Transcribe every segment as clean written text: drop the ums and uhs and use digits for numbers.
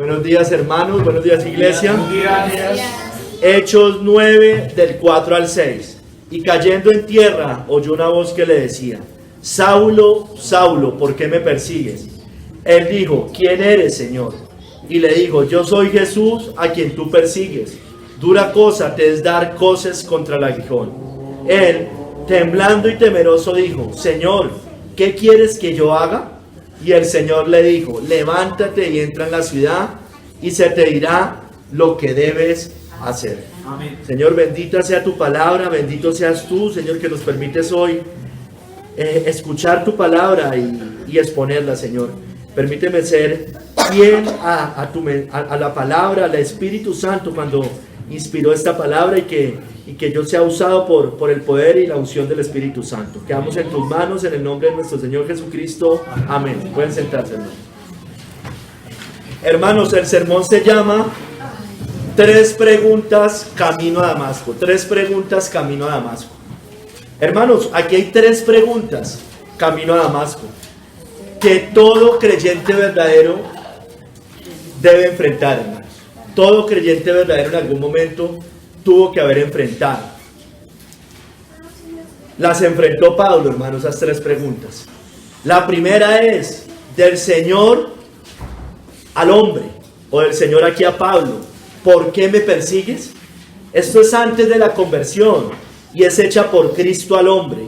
Buenos días, hermanos, buenos días, iglesia. Buenos días. Hechos 9 del 4 al 6. Y cayendo en tierra oyó una voz que le decía: Saulo, Saulo, ¿por qué me persigues? Él dijo: ¿quién eres, Señor? Y le dijo: yo soy Jesús a quien tú persigues. Dura cosa te es dar coces contra el aguijón. Él, temblando y temeroso, dijo: Señor, ¿qué quieres que yo haga? Y el Señor le dijo: levántate y entra en la ciudad, y se te dirá lo que debes hacer. Amén. Señor, bendita sea tu palabra, bendito seas tú, Señor, que nos permites hoy escuchar tu palabra y exponerla, Señor. Permíteme ser fiel a la palabra, al Espíritu Santo cuando inspiró esta palabra, y que yo sea usado por el poder y la unción del Espíritu Santo. Quedamos en tus manos en el nombre de nuestro Señor Jesucristo. Amén. Pueden sentarse, hermanos. Hermanos, el sermón se llama Tres preguntas camino a Damasco. Tres preguntas camino a Damasco. Hermanos, aquí hay tres preguntas camino a Damasco que todo creyente verdadero debe enfrentar, hermanos. Todo creyente verdadero en algún momento tuvo que haber enfrentado. Las enfrentó Pablo, hermanos, esas tres preguntas. La primera es del Señor al hombre, o del Señor aquí a Pablo: ¿por qué me persigues? Esto es antes de la conversión y es hecha por Cristo al hombre,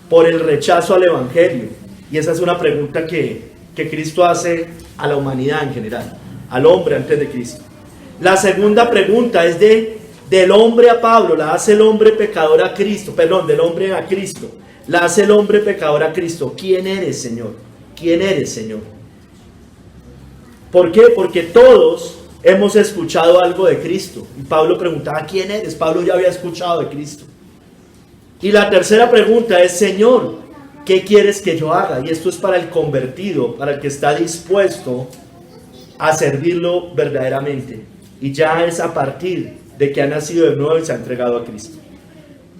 por el rechazo al evangelio. Y esa es una pregunta que Cristo hace a la humanidad en general, al hombre antes de Cristo. La segunda pregunta es del hombre a Pablo, la hace el hombre pecador a Cristo, perdón, del hombre a Cristo, la hace el hombre pecador a Cristo. ¿Quién eres, Señor? ¿Quién eres, Señor? ¿Por qué? Porque todos hemos escuchado algo de Cristo. Y Pablo preguntaba: ¿quién eres? Pablo ya había escuchado de Cristo. Y la tercera pregunta es: Señor, ¿qué quieres que yo haga? Y esto es para el convertido, para el que está dispuesto a servirlo verdaderamente. Y ya es a partir de que ha nacido de nuevo y se ha entregado a Cristo.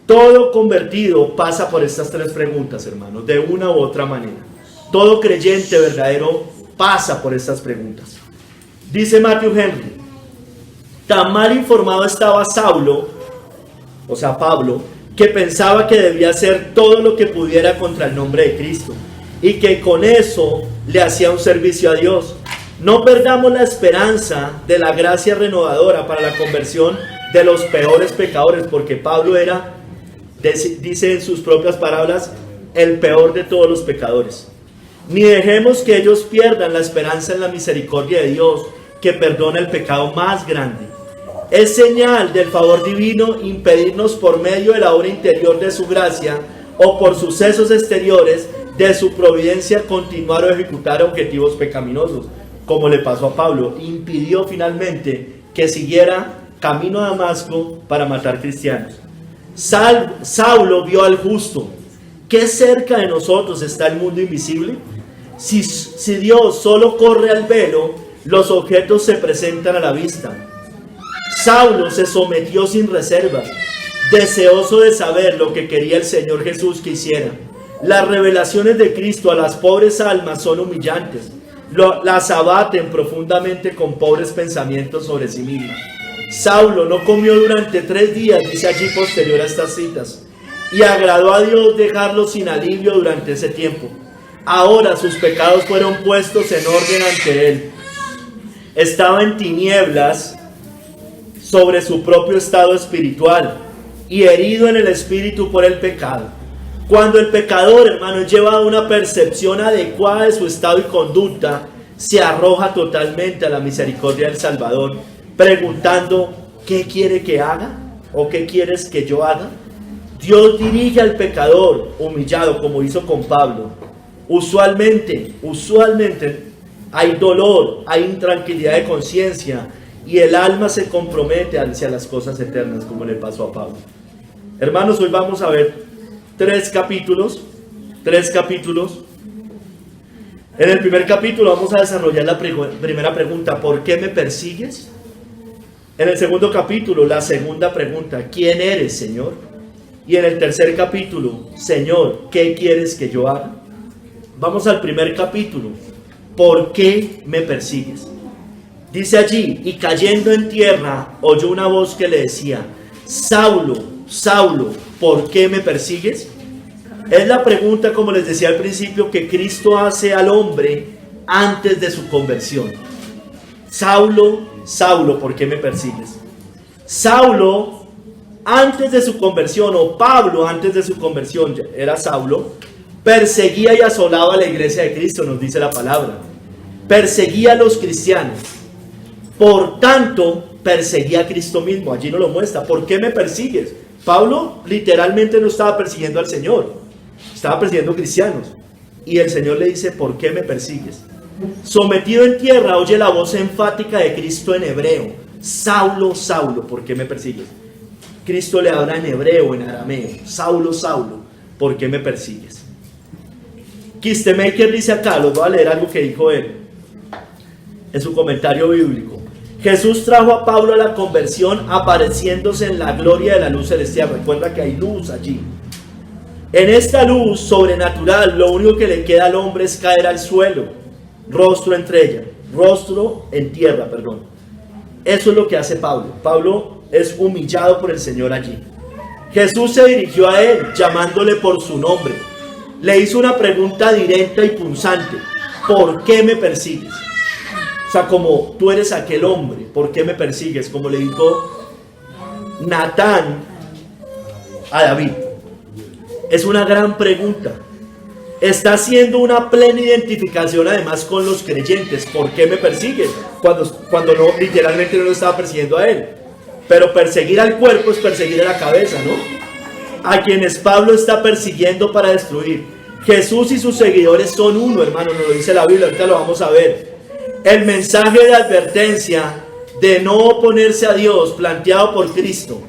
Todo convertido pasa por estas tres preguntas, hermanos, de una u otra manera. Todo creyente verdadero pasa por estas preguntas. Dice Matthew Henry: tan mal informado estaba Saulo, o sea Pablo, que pensaba que debía hacer todo lo que pudiera contra el nombre de Cristo, y que con eso le hacía un servicio a Dios. No perdamos la esperanza de la gracia renovadora para la conversión de los peores pecadores, porque Pablo era, dice en sus propias palabras, el peor de todos los pecadores. Ni dejemos que ellos pierdan la esperanza en la misericordia de Dios, que perdona el pecado más grande. Es señal del favor divino impedirnos, por medio de la obra interior de su gracia o por sucesos exteriores de su providencia, continuar o ejecutar objetivos pecaminosos, como le pasó a Pablo. Impidió finalmente que siguiera camino a Damasco para matar cristianos. Saulo vio al justo. ¿Qué cerca de nosotros está el mundo invisible? Si Dios solo corre al velo, los objetos se presentan a la vista. Saulo se sometió sin reservas, deseoso de saber lo que quería el Señor Jesús que hiciera. Las revelaciones de Cristo a las pobres almas son humillantes. Las abaten profundamente con pobres pensamientos sobre sí mismas. Saulo no comió durante 3 días, dice allí posterior a estas citas, y agradó a Dios dejarlo sin alivio durante ese tiempo. Ahora sus pecados fueron puestos en orden ante él. Estaba en tinieblas sobre su propio estado espiritual y herido en el espíritu por el pecado. Cuando el pecador, hermano, es llevado a una percepción adecuada de su estado y conducta, se arroja totalmente a la misericordia del Salvador, preguntando: ¿qué quiere que haga? ¿O qué quieres que yo haga? Dios dirige al pecador humillado, como hizo con Pablo. Usualmente hay dolor, hay intranquilidad de conciencia, y el alma se compromete hacia las cosas eternas, como le pasó a Pablo. Hermanos, hoy vamos a ver tres capítulos. En el primer capítulo vamos a desarrollar la primera pregunta: ¿por qué me persigues? En el segundo capítulo, la segunda pregunta: ¿quién eres, Señor? Y en el tercer capítulo: Señor, ¿qué quieres que yo haga? Vamos al primer capítulo: ¿por qué me persigues? Dice allí, y cayendo en tierra, oyó una voz que le decía, Saulo, Saulo, ¿por qué me persigues? Es la pregunta, como les decía al principio, que Cristo hace al hombre antes de su conversión. Saulo, Saulo, ¿por qué me persigues? Saulo, antes de su conversión, o Pablo, antes de su conversión, era Saulo, perseguía y asolaba a la iglesia de Cristo, nos dice la palabra. Perseguía a los cristianos. Por tanto, perseguía a Cristo mismo. Allí nos lo muestra. ¿Por qué me persigues? Pablo literalmente no estaba persiguiendo al Señor. Estaba persiguiendo cristianos. Y el Señor le dice, ¿por qué me persigues? Sometido en tierra, oye la voz enfática de Cristo en hebreo. Saulo, Saulo, ¿por qué me persigues? Cristo le habla en hebreo, en arameo. Saulo, Saulo, ¿por qué me persigues? Kistemaker dice acá, los voy a leer algo que dijo él en su comentario bíblico. Jesús trajo a Pablo a la conversión apareciéndose en la gloria de la luz celestial. Recuerda que hay luz allí. En esta luz sobrenatural, lo único que le queda al hombre es caer al suelo, rostro en tierra, perdón. Eso es lo que hace Pablo. Pablo es humillado por el Señor allí. Jesús se dirigió a él, llamándole por su nombre. Le hizo una pregunta directa y punzante. ¿Por qué me persigues? O sea, como tú eres aquel hombre, ¿por qué me persigues? Como le dijo Natán a David. Es una gran pregunta. Está haciendo una plena identificación además con los creyentes. ¿Por qué me persigues? Cuando no, literalmente no lo estaba persiguiendo a él. Pero perseguir al cuerpo es perseguir a la cabeza, ¿no? A quienes Pablo está persiguiendo para destruir. Jesús y sus seguidores son uno, hermano, nos lo dice la Biblia, ahorita lo vamos a ver. El mensaje de advertencia de no oponerse a Dios planteado por Cristo.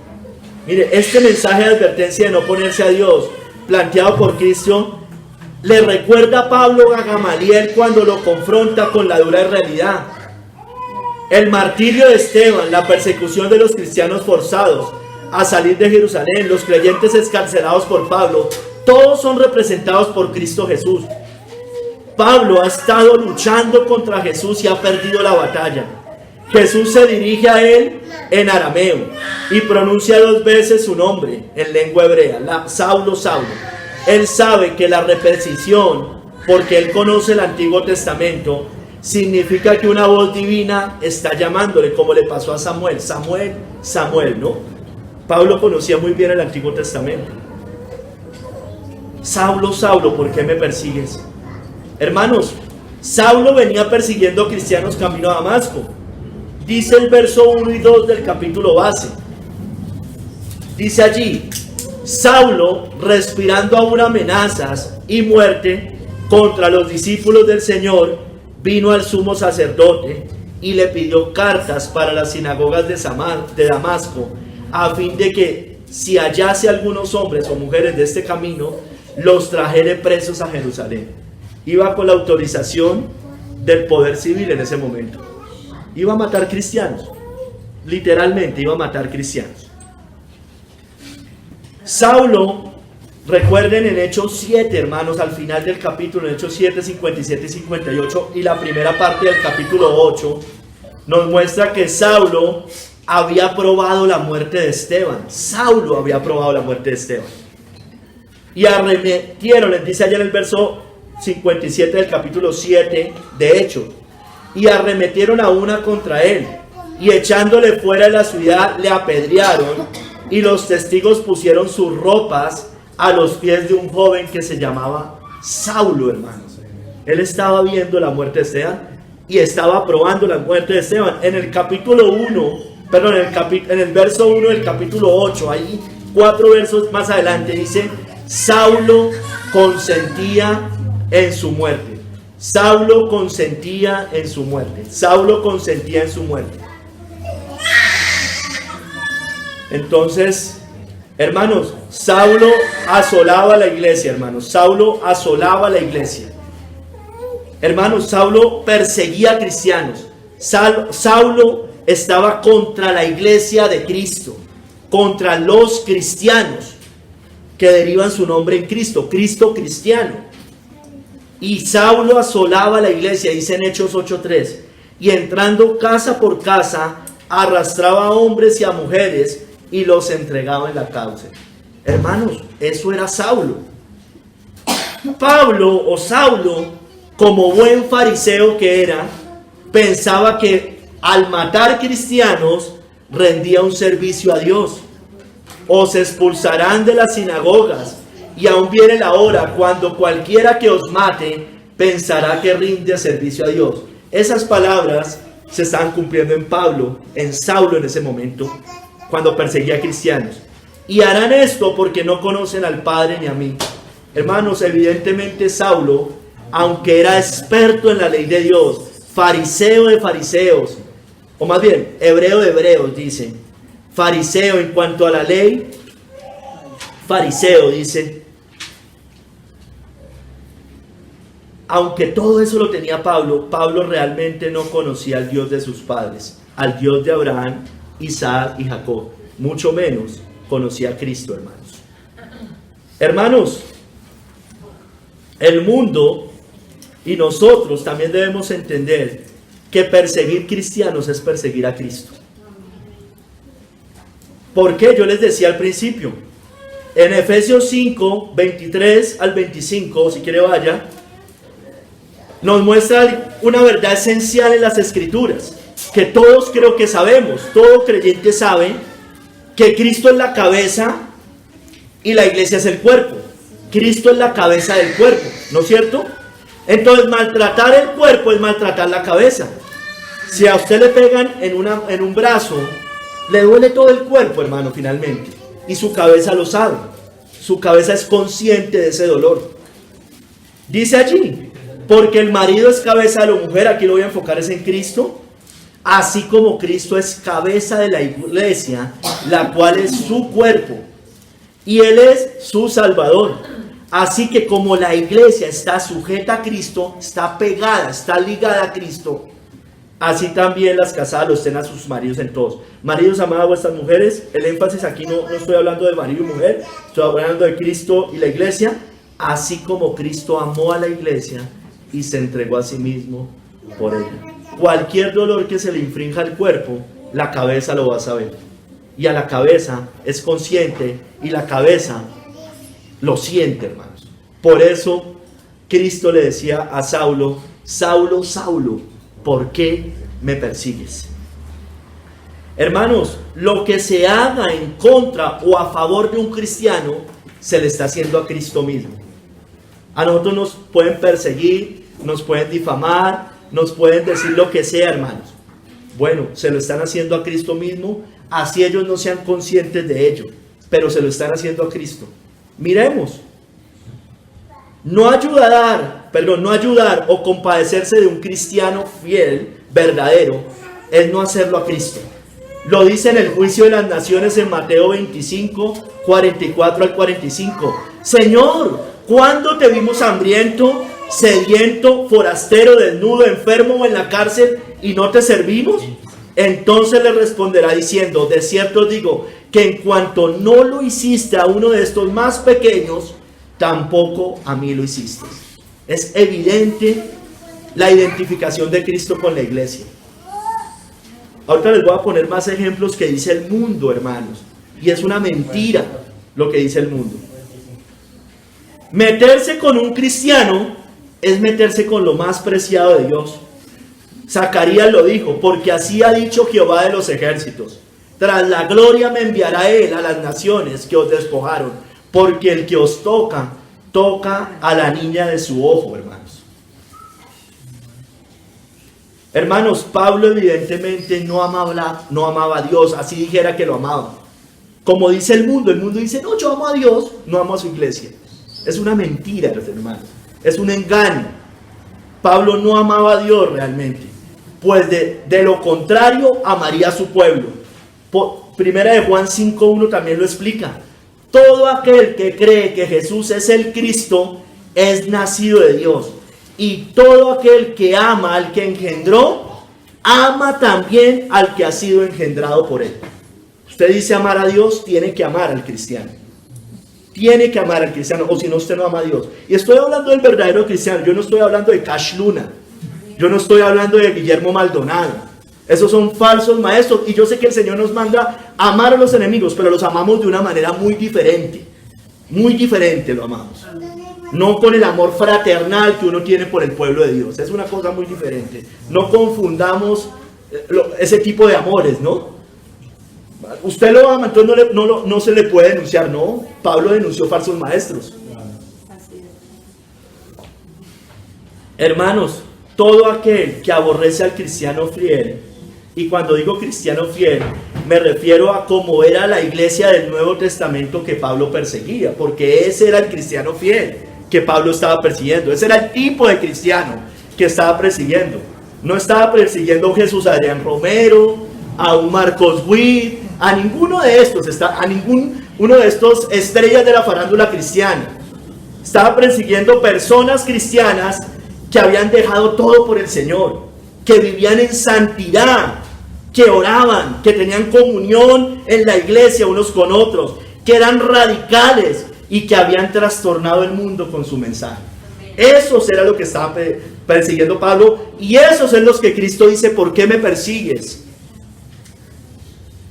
Mire, este mensaje de advertencia de no oponerse a Dios planteado por Cristo le recuerda a Pablo a Gamaliel cuando lo confronta con la dura realidad. El martirio de Esteban, la persecución de los cristianos forzados a salir de Jerusalén, los creyentes escarcelados por Pablo, todos son representados por Cristo Jesús. Pablo ha estado luchando contra Jesús y ha perdido la batalla. Jesús se dirige a él en arameo y pronuncia 2 veces su nombre en lengua hebrea, Saulo, Saulo. Él sabe que la repetición, porque él conoce el Antiguo Testamento, significa que una voz divina está llamándole, como le pasó a Samuel. Samuel, Samuel, ¿no? Pablo conocía muy bien el Antiguo Testamento. Saulo, Saulo, ¿por qué me persigues? Hermanos, Saulo venía persiguiendo cristianos camino a Damasco. Dice el verso 1 y 2 del capítulo base. Dice allí, Saulo, respirando aún amenazas y muerte contra los discípulos del Señor, vino al sumo sacerdote y le pidió cartas para las sinagogas de Damasco, a fin de que si hallase algunos hombres o mujeres de este camino, los trajere presos a Jerusalén. Iba con la autorización del poder civil en ese momento. Iba a matar cristianos. Literalmente iba a matar cristianos. Saulo, recuerden en Hechos 7, hermanos, al final del capítulo, en Hechos 7, 57 y 58, y la primera parte del capítulo 8, nos muestra que Saulo había probado la muerte de Esteban. Saulo había probado la muerte de Esteban. Y arremetieron, les dice allá en el verso 57 del capítulo 7 de Hechos, y arremetieron a una contra él, y echándole fuera de la ciudad le apedrearon, y los testigos pusieron sus ropas a los pies de un joven que se llamaba Saulo, hermanos. Él estaba viendo la muerte de Esteban y estaba probando la muerte de Esteban. En el capítulo 1, perdón, en el verso 1 del capítulo 8, ahí 4 versos más adelante dice, Saulo consentía en su muerte. Saulo consentía en su muerte. Saulo consentía en su muerte. Entonces, hermanos, Saulo asolaba la iglesia, hermanos. Saulo asolaba la iglesia. Hermanos, Saulo perseguía a cristianos. Saulo estaba contra la iglesia de Cristo, contra los cristianos que derivan su nombre en Cristo, Cristo cristiano. Y Saulo asolaba la iglesia, dice en Hechos 8:3. y entrando casa por casa, arrastraba a hombres y a mujeres y los entregaba en la cárcel. Hermanos, eso era Saulo. Pablo o Saulo, como buen fariseo que era, pensaba que al matar cristianos rendía un servicio a Dios. Os expulsarán de las sinagogas, y aún viene la hora cuando cualquiera que os mate pensará que rinde servicio a Dios. Esas palabras se estaban cumpliendo en Pablo, en Saulo en ese momento, cuando perseguía a cristianos. Y harán esto porque no conocen al Padre ni a mí. Hermanos, evidentemente Saulo, aunque era experto en la ley de Dios, fariseo de fariseos, o más bien, hebreo de hebreos, dice, fariseo en cuanto a la ley, fariseo, dice, aunque todo eso lo tenía Pablo, Pablo realmente no conocía al Dios de sus padres, al Dios de Abraham, Isaac y Jacob, mucho menos conocía a Cristo, hermanos. Hermanos, el mundo y nosotros también debemos entender que perseguir cristianos es perseguir a Cristo. ¿Por qué? Yo les decía al principio, en Efesios 5, 23 al 25, si quiere vaya, nos muestra una verdad esencial en las Escrituras, que todos creo que sabemos, todo creyente sabe que Cristo es la cabeza y la iglesia es el cuerpo. Cristo es la cabeza del cuerpo, ¿no es cierto? Entonces maltratar el cuerpo es maltratar la cabeza. Si a usted le pegan en un brazo, le duele todo el cuerpo, hermano, finalmente. Y su cabeza lo sabe. Su cabeza es consciente de ese dolor. Dice allí, porque el marido es cabeza de la mujer, aquí lo voy a enfocar es en Cristo, así como Cristo es cabeza de la iglesia, la cual es su cuerpo, y Él es su Salvador. Así que como la iglesia está sujeta a Cristo, está pegada, está ligada a Cristo, así también las casadas lo estén a sus maridos en todos. Maridos, amad a vuestras mujeres. El énfasis aquí no estoy hablando de marido y mujer, estoy hablando de Cristo y la iglesia, así como Cristo amó a la iglesia y se entregó a sí mismo por ella. Cualquier dolor que se le infrinja al cuerpo, la cabeza lo va a saber. Y a la cabeza es consciente y la cabeza lo siente, hermanos. Por eso Cristo le decía a Saulo, Saulo, Saulo, ¿por qué me persigues? Hermanos, lo que se haga en contra o a favor de un cristiano, se le está haciendo a Cristo mismo. A nosotros nos pueden perseguir, nos pueden difamar, nos pueden decir lo que sea, hermanos. Bueno, se lo están haciendo a Cristo mismo, así ellos no sean conscientes de ello, pero se lo están haciendo a Cristo. Miremos, no ayudar o compadecerse de un cristiano fiel, verdadero, es no hacerlo a Cristo. Lo dice en el juicio de las naciones en Mateo 25, 44 al 45. Señor, ¿cuándo te vimos hambriento, sediento, forastero, desnudo, enfermo o en la cárcel y no te servimos? Entonces le responderá diciendo, de cierto os digo, que en cuanto no lo hiciste a uno de estos más pequeños, tampoco a mí lo hiciste. Es evidente la identificación de Cristo con la iglesia. Ahorita les voy a poner más ejemplos que dice el mundo, hermanos. Y es una mentira lo que dice el mundo. Meterse con un cristiano es meterse con lo más preciado de Dios. Zacarías lo dijo, porque así ha dicho Jehová de los ejércitos. Tras la gloria me enviará Él a las naciones que os despojaron, porque el que os toca, toca a la niña de su ojo, hermanos. Hermanos, Pablo evidentemente no amaba a Dios, así dijera que lo amaba. Como dice el mundo dice, no, yo amo a Dios, no amo a su iglesia. Es una mentira, hermanos, es un engaño. Pablo no amaba a Dios realmente, pues de lo contrario amaría a su pueblo. Primera de Juan 5:1 también lo explica. Todo aquel que cree que Jesús es el Cristo es nacido de Dios. Y todo aquel que ama al que engendró, ama también al que ha sido engendrado por él. Usted dice amar a Dios, tiene que amar al cristiano. Tiene que amar al cristiano, o si no, usted no ama a Dios. Y estoy hablando del verdadero cristiano, yo no estoy hablando de Cash Luna. Yo no estoy hablando de Guillermo Maldonado. Esos son falsos maestros. Y yo sé que el Señor nos manda a amar a los enemigos, pero los amamos de una manera muy diferente. Muy diferente lo amamos. No con el amor fraternal que uno tiene por el pueblo de Dios. Es una cosa muy diferente. No confundamos ese tipo de amores, ¿no? Usted lo ama, entonces no se le puede denunciar, ¿no? Pablo denunció falsos maestros. Hermanos, todo aquel que aborrece al cristiano fiel, y cuando digo cristiano fiel, me refiero a cómo era la iglesia del Nuevo Testamento que Pablo perseguía, porque ese era el cristiano fiel que Pablo estaba persiguiendo. Ese era el tipo de cristiano que estaba persiguiendo. No estaba persiguiendo a un Jesús Adrián Romero, a un Marcos Witt, a ninguno de estos, a ninguno de estos estrellas de la farándula cristiana. Estaba persiguiendo personas cristianas que habían dejado todo por el Señor, que vivían en santidad, que oraban, que tenían comunión en la iglesia unos con otros, que eran radicales y que habían trastornado el mundo con su mensaje. Esos era lo que estaba persiguiendo Pablo, y esos son los que Cristo dice: ¿por qué me persigues?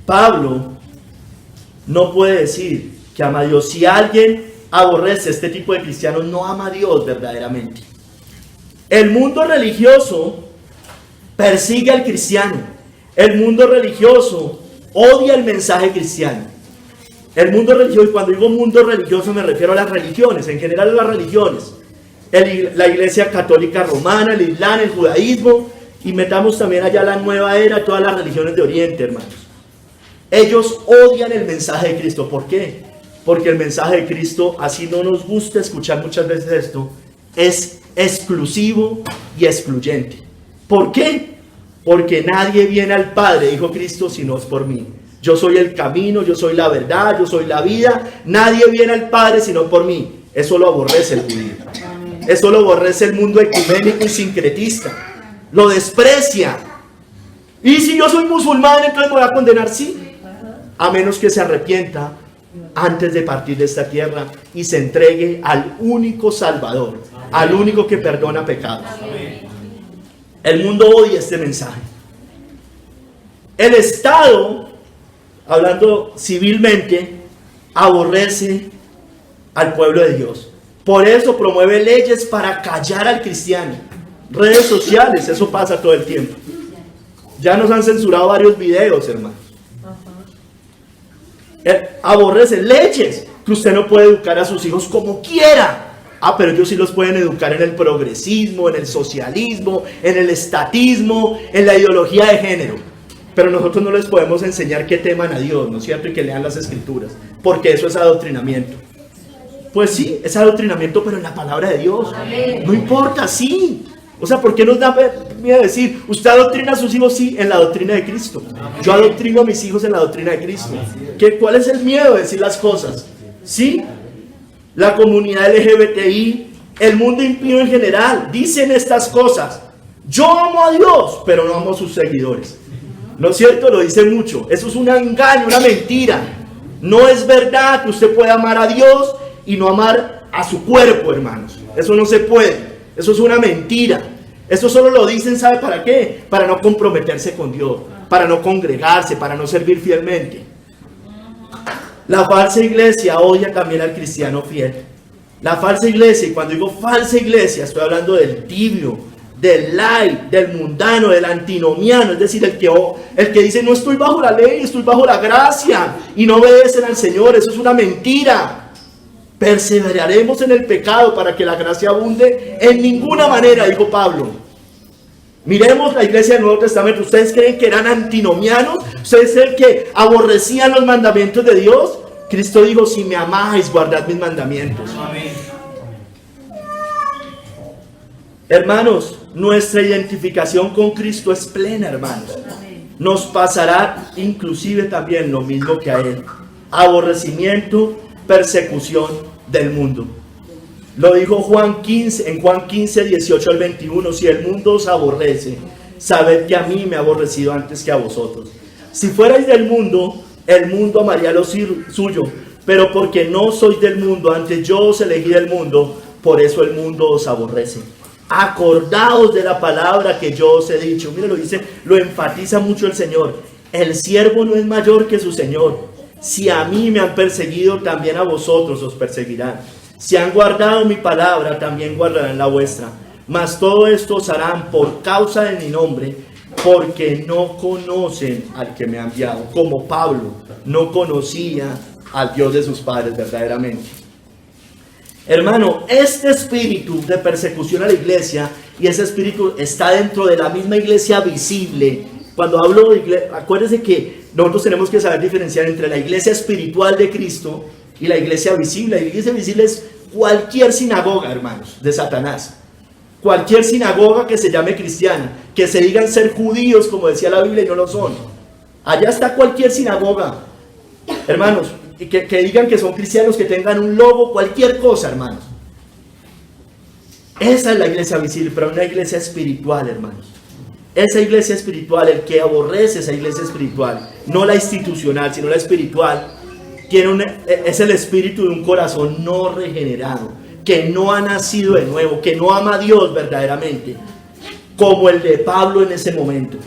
Pablo no puede decir que ama a Dios. Si alguien aborrece este tipo de cristianos, no ama a Dios verdaderamente. El mundo religioso persigue al cristiano. El mundo religioso odia el mensaje cristiano. El mundo religioso, y cuando digo mundo religioso me refiero a las religiones, en general a las religiones. La iglesia católica romana, el islam, el judaísmo, y metamos también allá la nueva era, todas las religiones de Oriente, hermanos. Ellos odian el mensaje de Cristo. ¿Por qué? Porque el mensaje de Cristo, así no nos gusta escuchar muchas veces esto, es exclusivo y excluyente. ¿Por qué? Porque nadie viene al Padre, dijo Cristo, si no es por mí. Yo soy el camino, yo soy la verdad, yo soy la vida. Nadie viene al Padre sino por mí. Eso lo aborrece el judío. Eso lo aborrece el mundo ecuménico y sincretista. Lo desprecia. Y si yo soy musulmán, entonces me voy a condenar, sí. A menos que se arrepienta antes de partir de esta tierra y se entregue al único Salvador, al único que perdona pecados. El mundo odia este mensaje. El Estado, hablando civilmente, aborrece al pueblo de Dios. Por eso promueve leyes para callar al cristiano. Redes sociales, eso pasa todo el tiempo. Ya nos han censurado varios videos, hermanos. Aborrece leyes que usted no puede educar a sus hijos como quiera. Pero ellos sí los pueden educar en el progresismo, en el socialismo, en el estatismo, en la ideología de género. Pero nosotros no les podemos enseñar que teman a Dios, ¿no es cierto? Y que lean las escrituras, porque eso es adoctrinamiento. Pues sí, es adoctrinamiento, pero en la palabra de Dios. Amén. No importa, sí. O sea, ¿por qué nos da miedo decir, usted adoctrina a sus hijos? Sí, en la doctrina de Cristo. Yo adoctrino a mis hijos en la doctrina de Cristo. ¿Cuál es el miedo de decir las cosas? Sí, la comunidad LGBTI, el mundo impío en general, dicen estas cosas. Yo amo a Dios, pero no amo a sus seguidores. ¿No es cierto? Lo dicen mucho. Eso es un engaño, una mentira. No es verdad que usted pueda amar a Dios y no amar a su cuerpo, hermanos. Eso no se puede. Eso es una mentira. Eso solo lo dicen, ¿sabe para qué? Para no comprometerse con Dios, para no congregarse, para no servir fielmente. La falsa iglesia odia también al cristiano fiel. La falsa iglesia, y cuando digo falsa iglesia, estoy hablando del tibio, del light, del mundano, del antinomiano, es decir, el que dice no estoy bajo la ley, estoy bajo la gracia, y no obedecen al Señor. Eso es una mentira. Perseveraremos en el pecado para que la gracia abunde en ninguna manera, dijo Pablo. Miremos la iglesia del Nuevo Testamento. ¿Ustedes creen que eran antinomianos? ¿Ustedes creen que aborrecían los mandamientos de Dios? Cristo dijo, si me amáis, guardad mis mandamientos. Amén. Hermanos, nuestra identificación con Cristo es plena, hermanos. Nos pasará inclusive también lo mismo que a Él. Aborrecimiento, persecución del mundo. Lo dijo Juan 15, en Juan 15, 18 al 21. Si el mundo os aborrece, sabed que a mí me ha aborrecido antes que a vosotros. Si fuerais del mundo, el mundo amaría lo suyo. Pero porque no sois del mundo, antes yo os elegí del mundo, por eso el mundo os aborrece. Acordaos de la palabra que yo os he dicho. Mire, lo dice, lo enfatiza mucho el Señor. El siervo no es mayor que su Señor. Si a mí me han perseguido, también a vosotros os perseguirán. Si han guardado mi palabra, también guardarán la vuestra. Mas todo esto os harán por causa de mi nombre, porque no conocen al que me ha enviado. Como Pablo no conocía al Dios de sus padres verdaderamente. Hermano, este espíritu de persecución a la iglesia, y ese espíritu está dentro de la misma iglesia visible. Cuando hablo de iglesia, acuérdense que nosotros tenemos que saber diferenciar entre la iglesia espiritual de Cristo y la iglesia visible. La iglesia visible es cualquier sinagoga, hermanos, de Satanás. Cualquier sinagoga que se llame cristiana, que se digan ser judíos, como decía la Biblia, y no lo son. Allá está cualquier sinagoga, hermanos, y que digan que son cristianos, que tengan un logo, cualquier cosa, hermanos. Esa es la iglesia visible, pero una iglesia espiritual, hermanos. Esa iglesia espiritual, el que aborrece esa iglesia espiritual, no la institucional, sino la espiritual, es el espíritu de un corazón no regenerado, que no ha nacido de nuevo, que no ama a Dios verdaderamente, como el de Pablo en ese momento,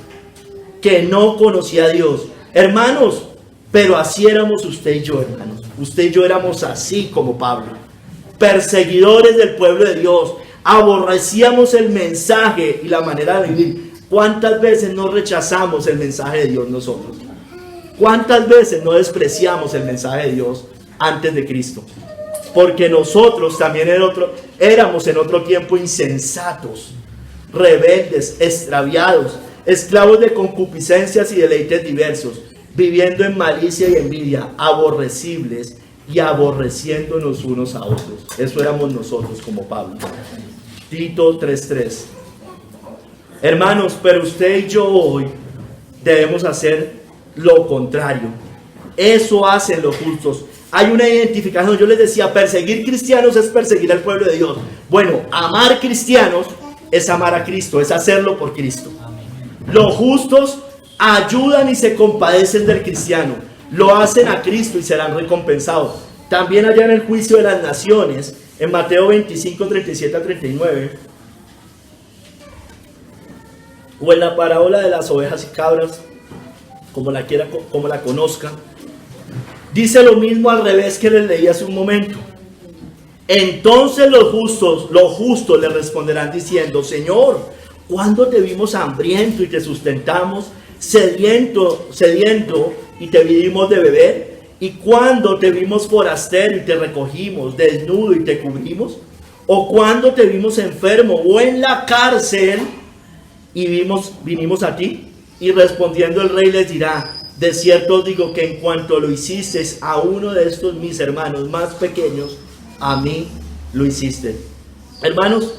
que no conocía a Dios. Hermanos, pero así éramos usted y yo, hermanos. Usted y yo éramos así como Pablo, perseguidores del pueblo de Dios. Aborrecíamos el mensaje y la manera de vivir. ¿Cuántas veces no rechazamos el mensaje de Dios nosotros? ¿Cuántas veces no despreciamos el mensaje de Dios antes de Cristo? Porque nosotros también éramos en otro tiempo insensatos, rebeldes, extraviados, esclavos de concupiscencias y deleites diversos, viviendo en malicia y envidia, aborrecibles y aborreciéndonos unos a otros. Eso éramos nosotros como Pablo. Tito 3:3. Hermanos, pero usted y yo hoy debemos hacer lo contrario. Eso hacen los justos. Hay una identificación. Yo les decía, perseguir cristianos es perseguir al pueblo de Dios. Bueno, amar cristianos es amar a Cristo, es hacerlo por Cristo. Los justos ayudan y se compadecen del cristiano, lo hacen a Cristo y serán recompensados. También allá en el juicio de las naciones, en Mateo 25, 37 a 39, o en la parábola de las ovejas y cabras, como la conozca, dice lo mismo al revés que les leí hace un momento. Entonces los justos le responderán diciendo: Señor, ¿cuándo te vimos hambriento y te sustentamos, sediento y te dimos de beber? ¿Y cuándo te vimos forastero y te recogimos, desnudo y te cubrimos? ¿O cuándo te vimos enfermo o en la cárcel y vinimos a ti? Y respondiendo el rey les dirá: de cierto os digo que en cuanto lo hiciste a uno de estos mis hermanos más pequeños, a mí lo hiciste. Hermanos,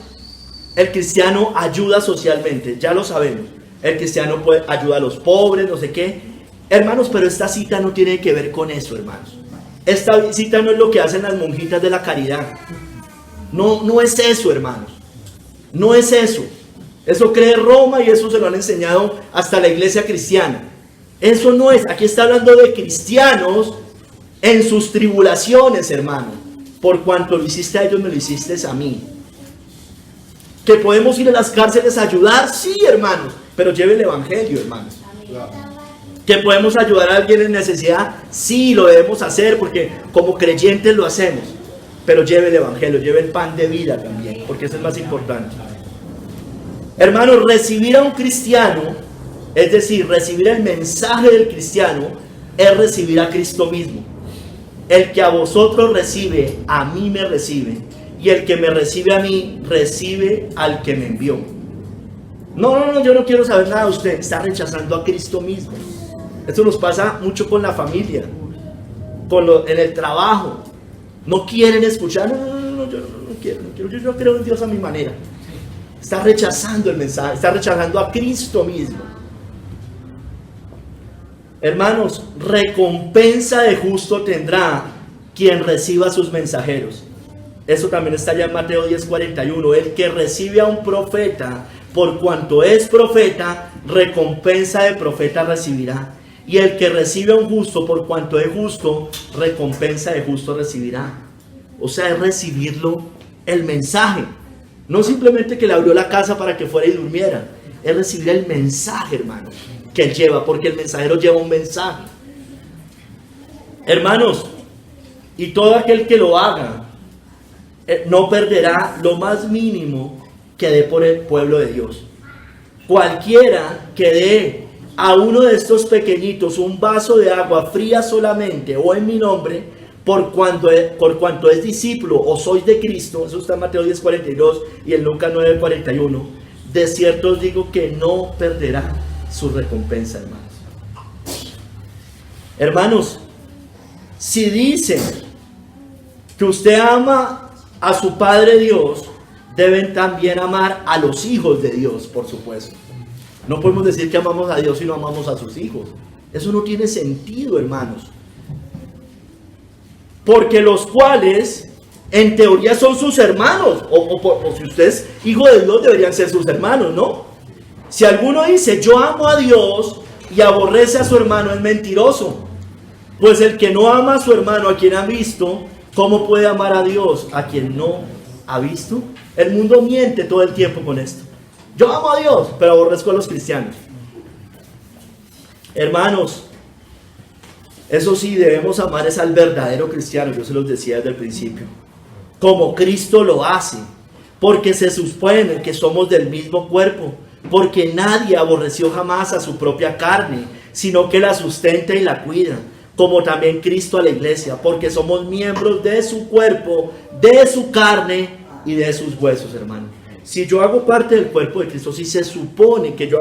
el cristiano ayuda socialmente, ya lo sabemos. El cristiano ayuda a los pobres, no sé qué. Hermanos, pero esta cita no tiene que ver con eso, hermanos. Esta cita no es lo que hacen las monjitas de la caridad. No es eso, hermanos. No es eso. Eso cree Roma y eso se lo han enseñado hasta la iglesia cristiana. Eso no es. Aquí está hablando de cristianos en sus tribulaciones, hermano. Por cuanto lo hiciste a ellos, me lo hiciste a mí. Que podemos ir a las cárceles a ayudar, sí, hermanos, pero lleve el evangelio, hermanos. Que podemos ayudar a alguien en necesidad, sí, lo debemos hacer porque como creyentes lo hacemos, pero lleve el evangelio, lleve el pan de vida también, porque eso es más importante. Hermanos, recibir a un cristiano, es decir, recibir el mensaje del cristiano, es recibir a Cristo mismo. El que a vosotros recibe, a mí me recibe, y el que me recibe a mí, recibe al que me envió. No, yo no quiero saber nada de usted. Está rechazando a Cristo mismo. Esto nos pasa mucho con la familia, en el trabajo. No quieren escuchar. No, yo no quiero. Yo creo en Dios a mi manera. Está rechazando el mensaje, está rechazando a Cristo mismo. Hermanos, recompensa de justo tendrá quien reciba a sus mensajeros. Eso también está allá en Mateo 10:41. El que recibe a un profeta, por cuanto es profeta, recompensa de profeta recibirá. Y el que recibe a un justo, por cuanto es justo, recompensa de justo recibirá. O sea, es recibirlo, el mensaje. No simplemente que le abrió la casa para que fuera y durmiera, es recibir el mensaje, hermanos, que él lleva, porque el mensajero lleva un mensaje. Hermanos, y todo aquel que lo haga, no perderá lo más mínimo que dé por el pueblo de Dios. Cualquiera que dé a uno de estos pequeñitos un vaso de agua fría solamente o en mi nombre, por cuanto es discípulo o sois de Cristo, eso está en Mateo 10:42 y en Lucas 9:41, de cierto os digo que no perderá su recompensa, hermanos. Hermanos, si dicen que usted ama a su Padre Dios, deben también amar a los hijos de Dios, por supuesto. No podemos decir que amamos a Dios y no amamos a sus hijos. Eso no tiene sentido, hermanos. Porque los cuales, en teoría, son sus hermanos. O si usted es hijo de Dios, deberían ser sus hermanos, ¿no? Si alguno dice, yo amo a Dios y aborrece a su hermano, es mentiroso. Pues el que no ama a su hermano, a quien ha visto, ¿cómo puede amar a Dios a quien no ha visto? El mundo miente todo el tiempo con esto. Yo amo a Dios, pero aborrezco a los cristianos. Hermanos, eso sí, debemos amar es al verdadero cristiano, yo se los decía desde el principio, como Cristo lo hace, porque se supone que somos del mismo cuerpo, porque nadie aborreció jamás a su propia carne, sino que la sustenta y la cuida, como también Cristo a la iglesia, porque somos miembros de su cuerpo, de su carne y de sus huesos, hermano. Si yo hago parte del cuerpo de Cristo, si se supone que yo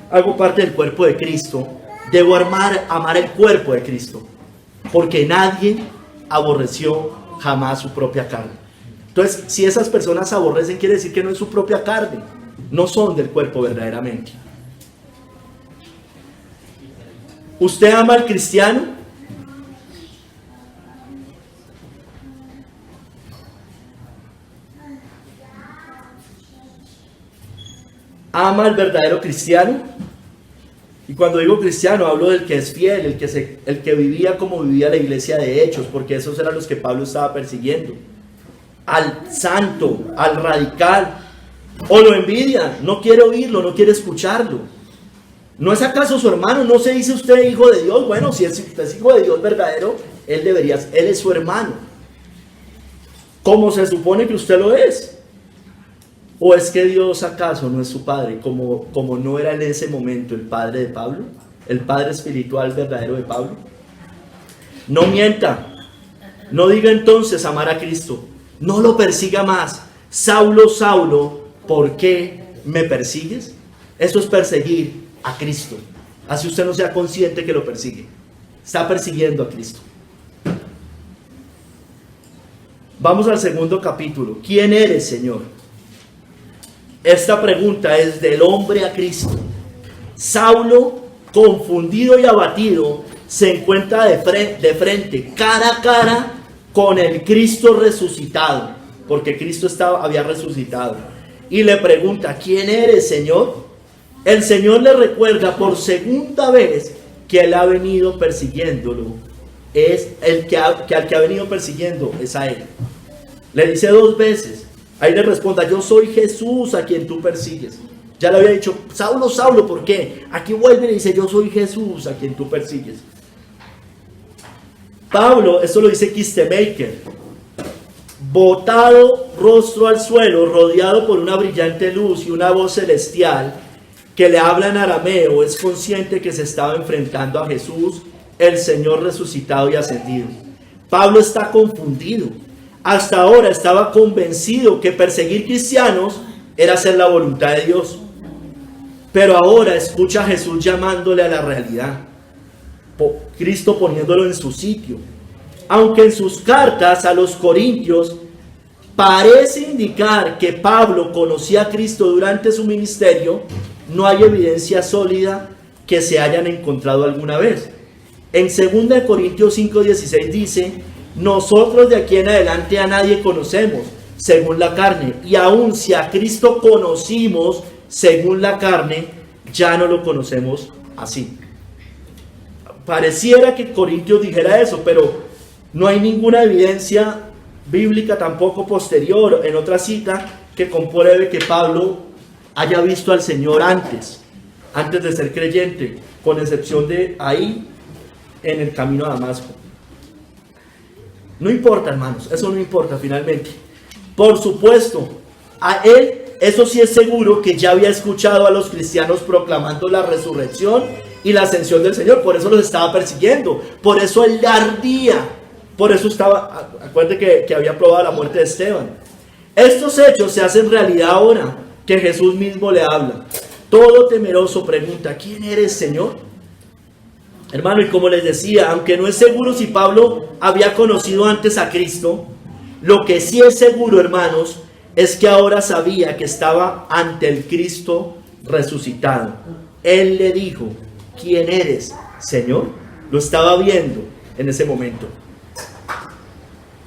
hago parte del cuerpo de Cristo, debo amar el cuerpo de Cristo, porque nadie aborreció jamás su propia carne. Entonces, si esas personas aborrecen, quiere decir que no es su propia carne, no son del cuerpo verdaderamente. ¿Usted ama al cristiano? ¿Ama al verdadero cristiano? Y cuando digo cristiano, hablo del que es fiel, el que vivía como vivía la iglesia de Hechos, porque esos eran los que Pablo estaba persiguiendo. Al santo, al radical, o lo envidia, no quiere oírlo, no quiere escucharlo. ¿No es acaso su hermano? ¿No se dice usted hijo de Dios? Bueno, si usted es hijo de Dios verdadero, él es su hermano. ¿Cómo se supone que usted lo es? ¿O es que Dios acaso no es su padre, como no era en ese momento el padre de Pablo, el padre espiritual verdadero de Pablo? No mienta, no diga entonces amar a Cristo, no lo persiga más. Saulo, Saulo, ¿por qué me persigues? Eso es perseguir a Cristo, así usted no sea consciente que lo persigue, está persiguiendo a Cristo. Vamos al segundo capítulo. ¿Quién eres, Señor? Esta pregunta es del hombre a Cristo. Saulo, confundido y abatido, se encuentra de frente, cara a cara, con el Cristo resucitado, porque Cristo había resucitado. Y le pregunta, ¿quién eres, Señor? El Señor le recuerda por segunda vez que Él ha venido persiguiéndolo. Es al que ha venido persiguiendo es a Él. Le dice dos veces. Ahí le responda, yo soy Jesús a quien tú persigues. Ya le había dicho, Saulo, Saulo, ¿por qué? Aquí vuelve y le dice, yo soy Jesús a quien tú persigues. Pablo, esto lo dice Kistemaker, botado rostro al suelo, rodeado por una brillante luz y una voz celestial que le habla en arameo, es consciente que se estaba enfrentando a Jesús, el Señor resucitado y ascendido. Pablo está confundido. Hasta ahora estaba convencido que perseguir cristianos era hacer la voluntad de Dios. Pero ahora escucha a Jesús llamándole a la realidad. Cristo poniéndolo en su sitio. Aunque en sus cartas a los Corintios parece indicar que Pablo conocía a Cristo durante su ministerio, no hay evidencia sólida que se hayan encontrado alguna vez. En 2 Corintios 5:16 dice, nosotros de aquí en adelante a nadie conocemos según la carne, y aun si a Cristo conocimos según la carne, ya no lo conocemos así. Pareciera que Corintios dijera eso, pero no hay ninguna evidencia bíblica tampoco posterior en otra cita que compruebe que Pablo haya visto al Señor antes de ser creyente, con excepción de ahí en el camino a Damasco. No importa, hermanos, eso no importa finalmente. Por supuesto, a él, eso sí es seguro, que ya había escuchado a los cristianos proclamando la resurrección y la ascensión del Señor. Por eso los estaba persiguiendo, por eso él ardía, por eso estaba, acuérdate que había probado la muerte de Esteban. Estos hechos se hacen realidad ahora que Jesús mismo le habla. Todo temeroso pregunta: ¿quién eres, Señor? Hermano, y como les decía, aunque no es seguro si Pablo había conocido antes a Cristo, lo que sí es seguro, hermanos, es que ahora sabía que estaba ante el Cristo resucitado. Él le dijo: ¿quién eres, Señor? Lo estaba viendo en ese momento.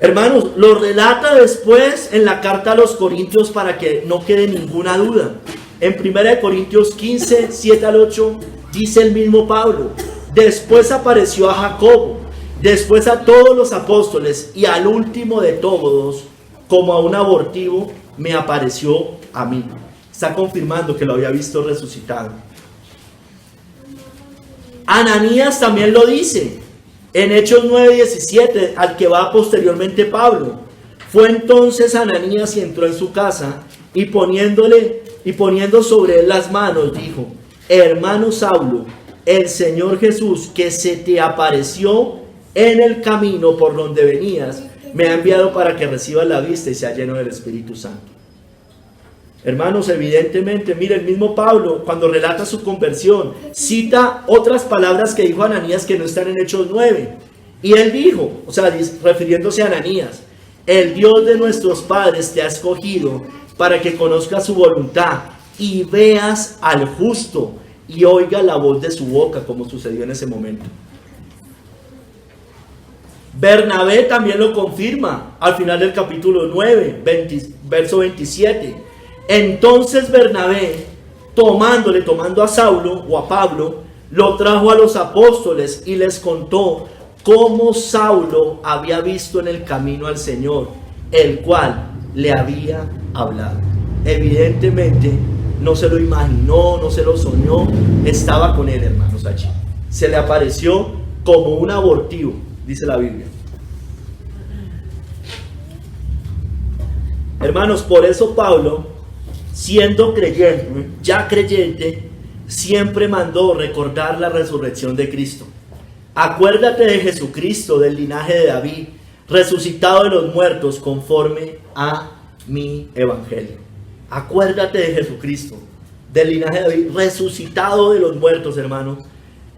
Hermanos, lo relata después en la carta a los Corintios para que no quede ninguna duda. En 1 Corintios 15, 7 al 8, dice el mismo Pablo: después apareció a Jacobo, después a todos los apóstoles, y al último de todos, como a un abortivo, me apareció a mí. Está confirmando que lo había visto resucitado. Ananías también lo dice en Hechos 9:17, al que va posteriormente Pablo. Fue entonces Ananías y entró en su casa, y poniendo sobre él las manos, dijo: hermano Saulo, el Señor Jesús, que se te apareció en el camino por donde venías, me ha enviado para que recibas la vista y sea lleno del Espíritu Santo. Hermanos, evidentemente, mire, el mismo Pablo, cuando relata su conversión, cita otras palabras que dijo Ananías que no están en Hechos 9. Y él dijo, o sea, refiriéndose a Ananías: el Dios de nuestros padres te ha escogido para que conozcas su voluntad y veas al justo y oiga la voz de su boca, como sucedió en ese momento. Bernabé también lo confirma al final del capítulo 9, verso 27. Entonces Bernabé, tomando a Saulo o a Pablo, lo trajo a los apóstoles y les contó cómo Saulo había visto en el camino al Señor, el cual le había hablado. Evidentemente no se lo imaginó, no se lo soñó, estaba con él, hermanos, allí. Se le apareció como un abortivo, dice la Biblia. Hermanos, por eso Pablo, siendo creyente, ya creyente, siempre mandó recordar la resurrección de Cristo. Acuérdate de Jesucristo, del linaje de David, resucitado de los muertos conforme a mi evangelio. Acuérdate de Jesucristo, del linaje de David, resucitado de los muertos, hermano.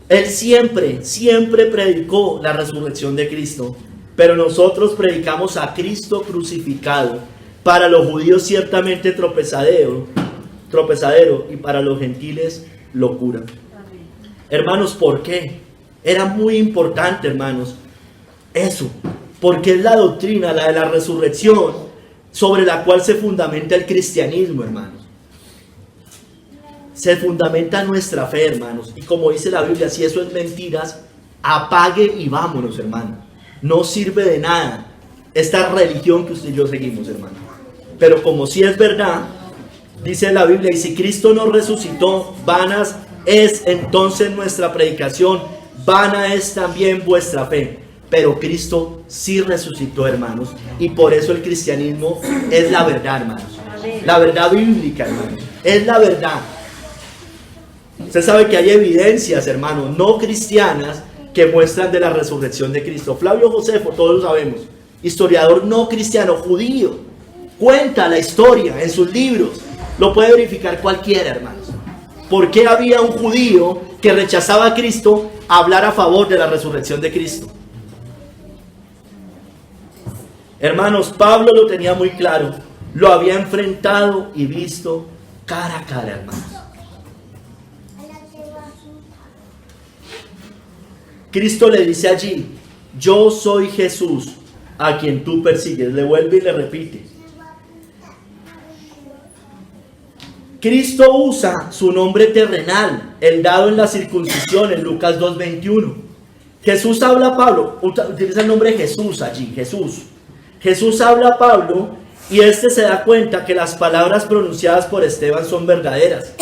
Él siempre predicó la resurrección de Cristo, pero nosotros predicamos a Cristo crucificado. Para los judíos ciertamente tropezadero, y para los gentiles locura. Hermanos, ¿por qué? Era muy importante, hermanos, eso, porque es la doctrina, la de la resurrección, sobre la cual se fundamenta el cristianismo, hermanos. Se fundamenta nuestra fe, hermanos. Y como dice la Biblia, si eso es mentiras, apague y vámonos, hermano. No sirve de nada esta religión que usted y yo seguimos, hermano. Pero como si es verdad, dice la Biblia, y si Cristo no resucitó, vanas es entonces nuestra predicación, vana es también vuestra fe. Pero Cristo sí resucitó, hermanos, y por eso el cristianismo es la verdad, hermanos. La verdad bíblica, hermanos, es la verdad. Usted sabe que hay evidencias, hermanos, no cristianas que muestran de la resurrección de Cristo. Flavio Josefo, todos lo sabemos, historiador no cristiano, judío, cuenta la historia en sus libros. Lo puede verificar cualquiera, hermanos. ¿Por qué había un judío que rechazaba a Cristo hablar a favor de la resurrección de Cristo? Hermanos, Pablo lo tenía muy claro. Lo había enfrentado y visto cara a cara, hermanos. Cristo le dice allí: yo soy Jesús a quien tú persigues. Le vuelve y le repite. Cristo usa su nombre terrenal, el dado en la circuncisión, en Lucas 2:21. Jesús habla a Pablo, utiliza el nombre Jesús allí, Jesús. Jesús habla a Pablo Y este se da cuenta que las palabras pronunciadas por Esteban son verdaderas.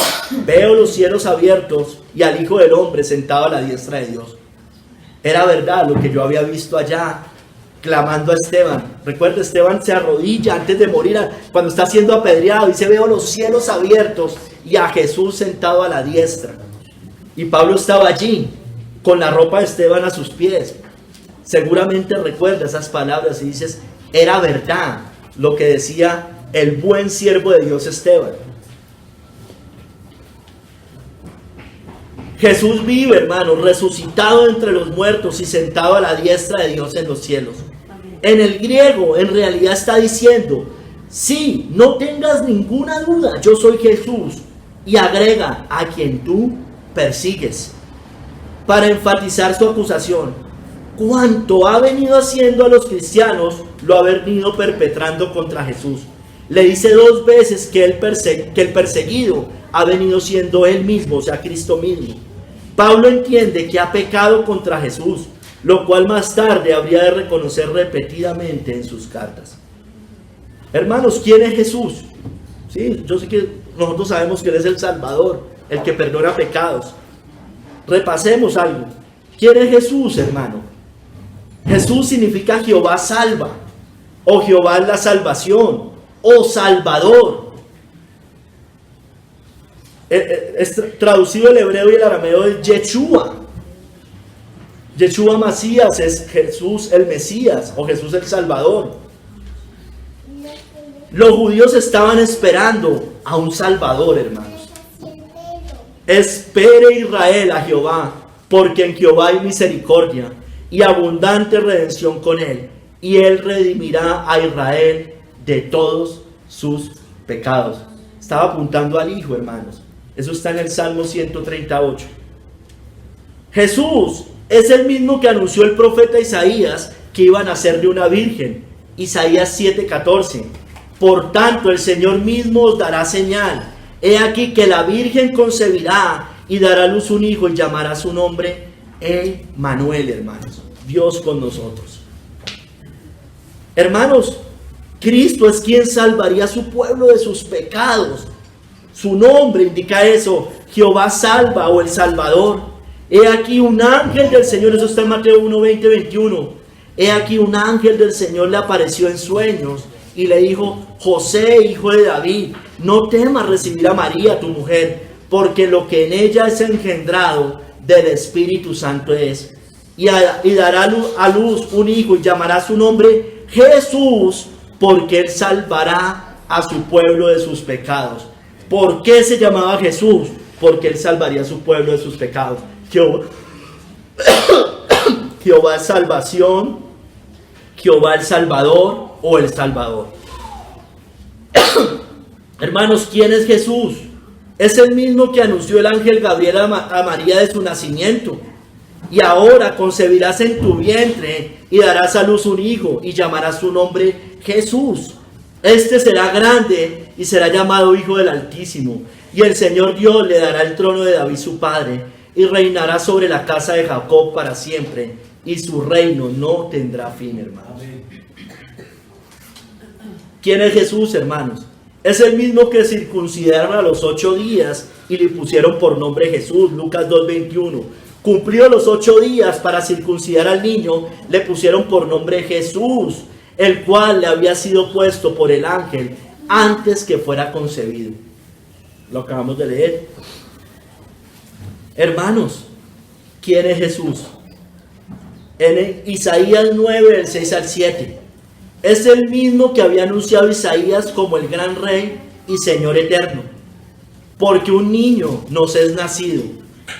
Veo los cielos abiertos y al Hijo del Hombre sentado a la diestra de Dios. Era verdad lo que yo había visto allá, clamando a Esteban. Recuerda, Esteban se arrodilla antes de morir, cuando está siendo apedreado, y dice: veo los cielos abiertos y a Jesús sentado a la diestra. Y Pablo estaba allí, con la ropa de Esteban a sus pies. Seguramente recuerda esas palabras y dices: era verdad lo que decía el buen siervo de Dios Esteban. Jesús vive, hermano, resucitado entre los muertos y sentado a la diestra de Dios en los cielos. En el griego, en realidad está diciendo: sí, no tengas ninguna duda, yo soy Jesús. Y agrega: a quien tú persigues. Para enfatizar su acusación, cuanto ha venido haciendo a los cristianos, lo ha venido perpetrando contra Jesús. Le dice 2 veces que el perseguido ha venido siendo él mismo, o sea, Cristo mismo. Pablo entiende que ha pecado contra Jesús, lo cual más tarde habría de reconocer repetidamente en sus cartas. Hermanos, ¿quién es Jesús? Sí, yo sé que nosotros sabemos que Él es el Salvador, el que perdona pecados. Repasemos algo. ¿Quién es Jesús, hermano? Jesús significa Jehová salva, o Jehová es la salvación, o Salvador. Es traducido el hebreo y el arameo de Yeshua. Yeshua Masías es Jesús el Mesías, o Jesús el Salvador. Los judíos estaban esperando a un Salvador, hermanos. Espere Israel a Jehová, porque en Jehová hay misericordia y abundante redención con él, y él redimirá a Israel de todos sus pecados. Estaba apuntando al Hijo, hermanos. Eso está en el Salmo 138. Jesús es el mismo que anunció el profeta Isaías que iba a nacer de una virgen. Isaías 7:14. Por tanto, el Señor mismo os dará señal. He aquí que la virgen concebirá y dará a luz un hijo y llamará su nombre Emmanuel, hermanos. Dios con nosotros. Hermanos, Cristo es quien salvaría a su pueblo de sus pecados. Su nombre indica eso: Jehová salva, o el Salvador. He aquí un ángel del Señor, eso está en Mateo 1, 20, 21. He aquí un ángel del Señor le apareció en sueños y le dijo: José, hijo de David, no temas recibir a María, tu mujer, porque lo que en ella es engendrado del Espíritu Santo es. Y dará a luz un hijo y llamará su nombre Jesús, porque él salvará a su pueblo de sus pecados. ¿Por qué se llamaba Jesús? Porque él salvaría a su pueblo de sus pecados. Jehová es salvación, Jehová el Salvador, o el Salvador. Hermanos, ¿quién es Jesús? Es el mismo que anunció el ángel Gabriel a María de su nacimiento. Y ahora concebirás en tu vientre y darás a luz un hijo y llamarás su nombre Jesús. Este será grande y será llamado Hijo del Altísimo. Y el Señor Dios le dará el trono de David su padre y reinará sobre la casa de Jacob para siempre. Y su reino no tendrá fin, hermanos. ¿Quién es Jesús, hermanos? Es el mismo que circuncidaron a los 8 días y le pusieron por nombre Jesús. Lucas 2:21. Cumplió los 8 días para circuncidar al niño, le pusieron por nombre Jesús, el cual le había sido puesto por el ángel antes que fuera concebido. Lo acabamos de leer. Hermanos, ¿quién es Jesús? En Isaías 9, del 6 al 7. Es el mismo que había anunciado Isaías como el gran rey y Señor eterno. Porque un niño nos es nacido,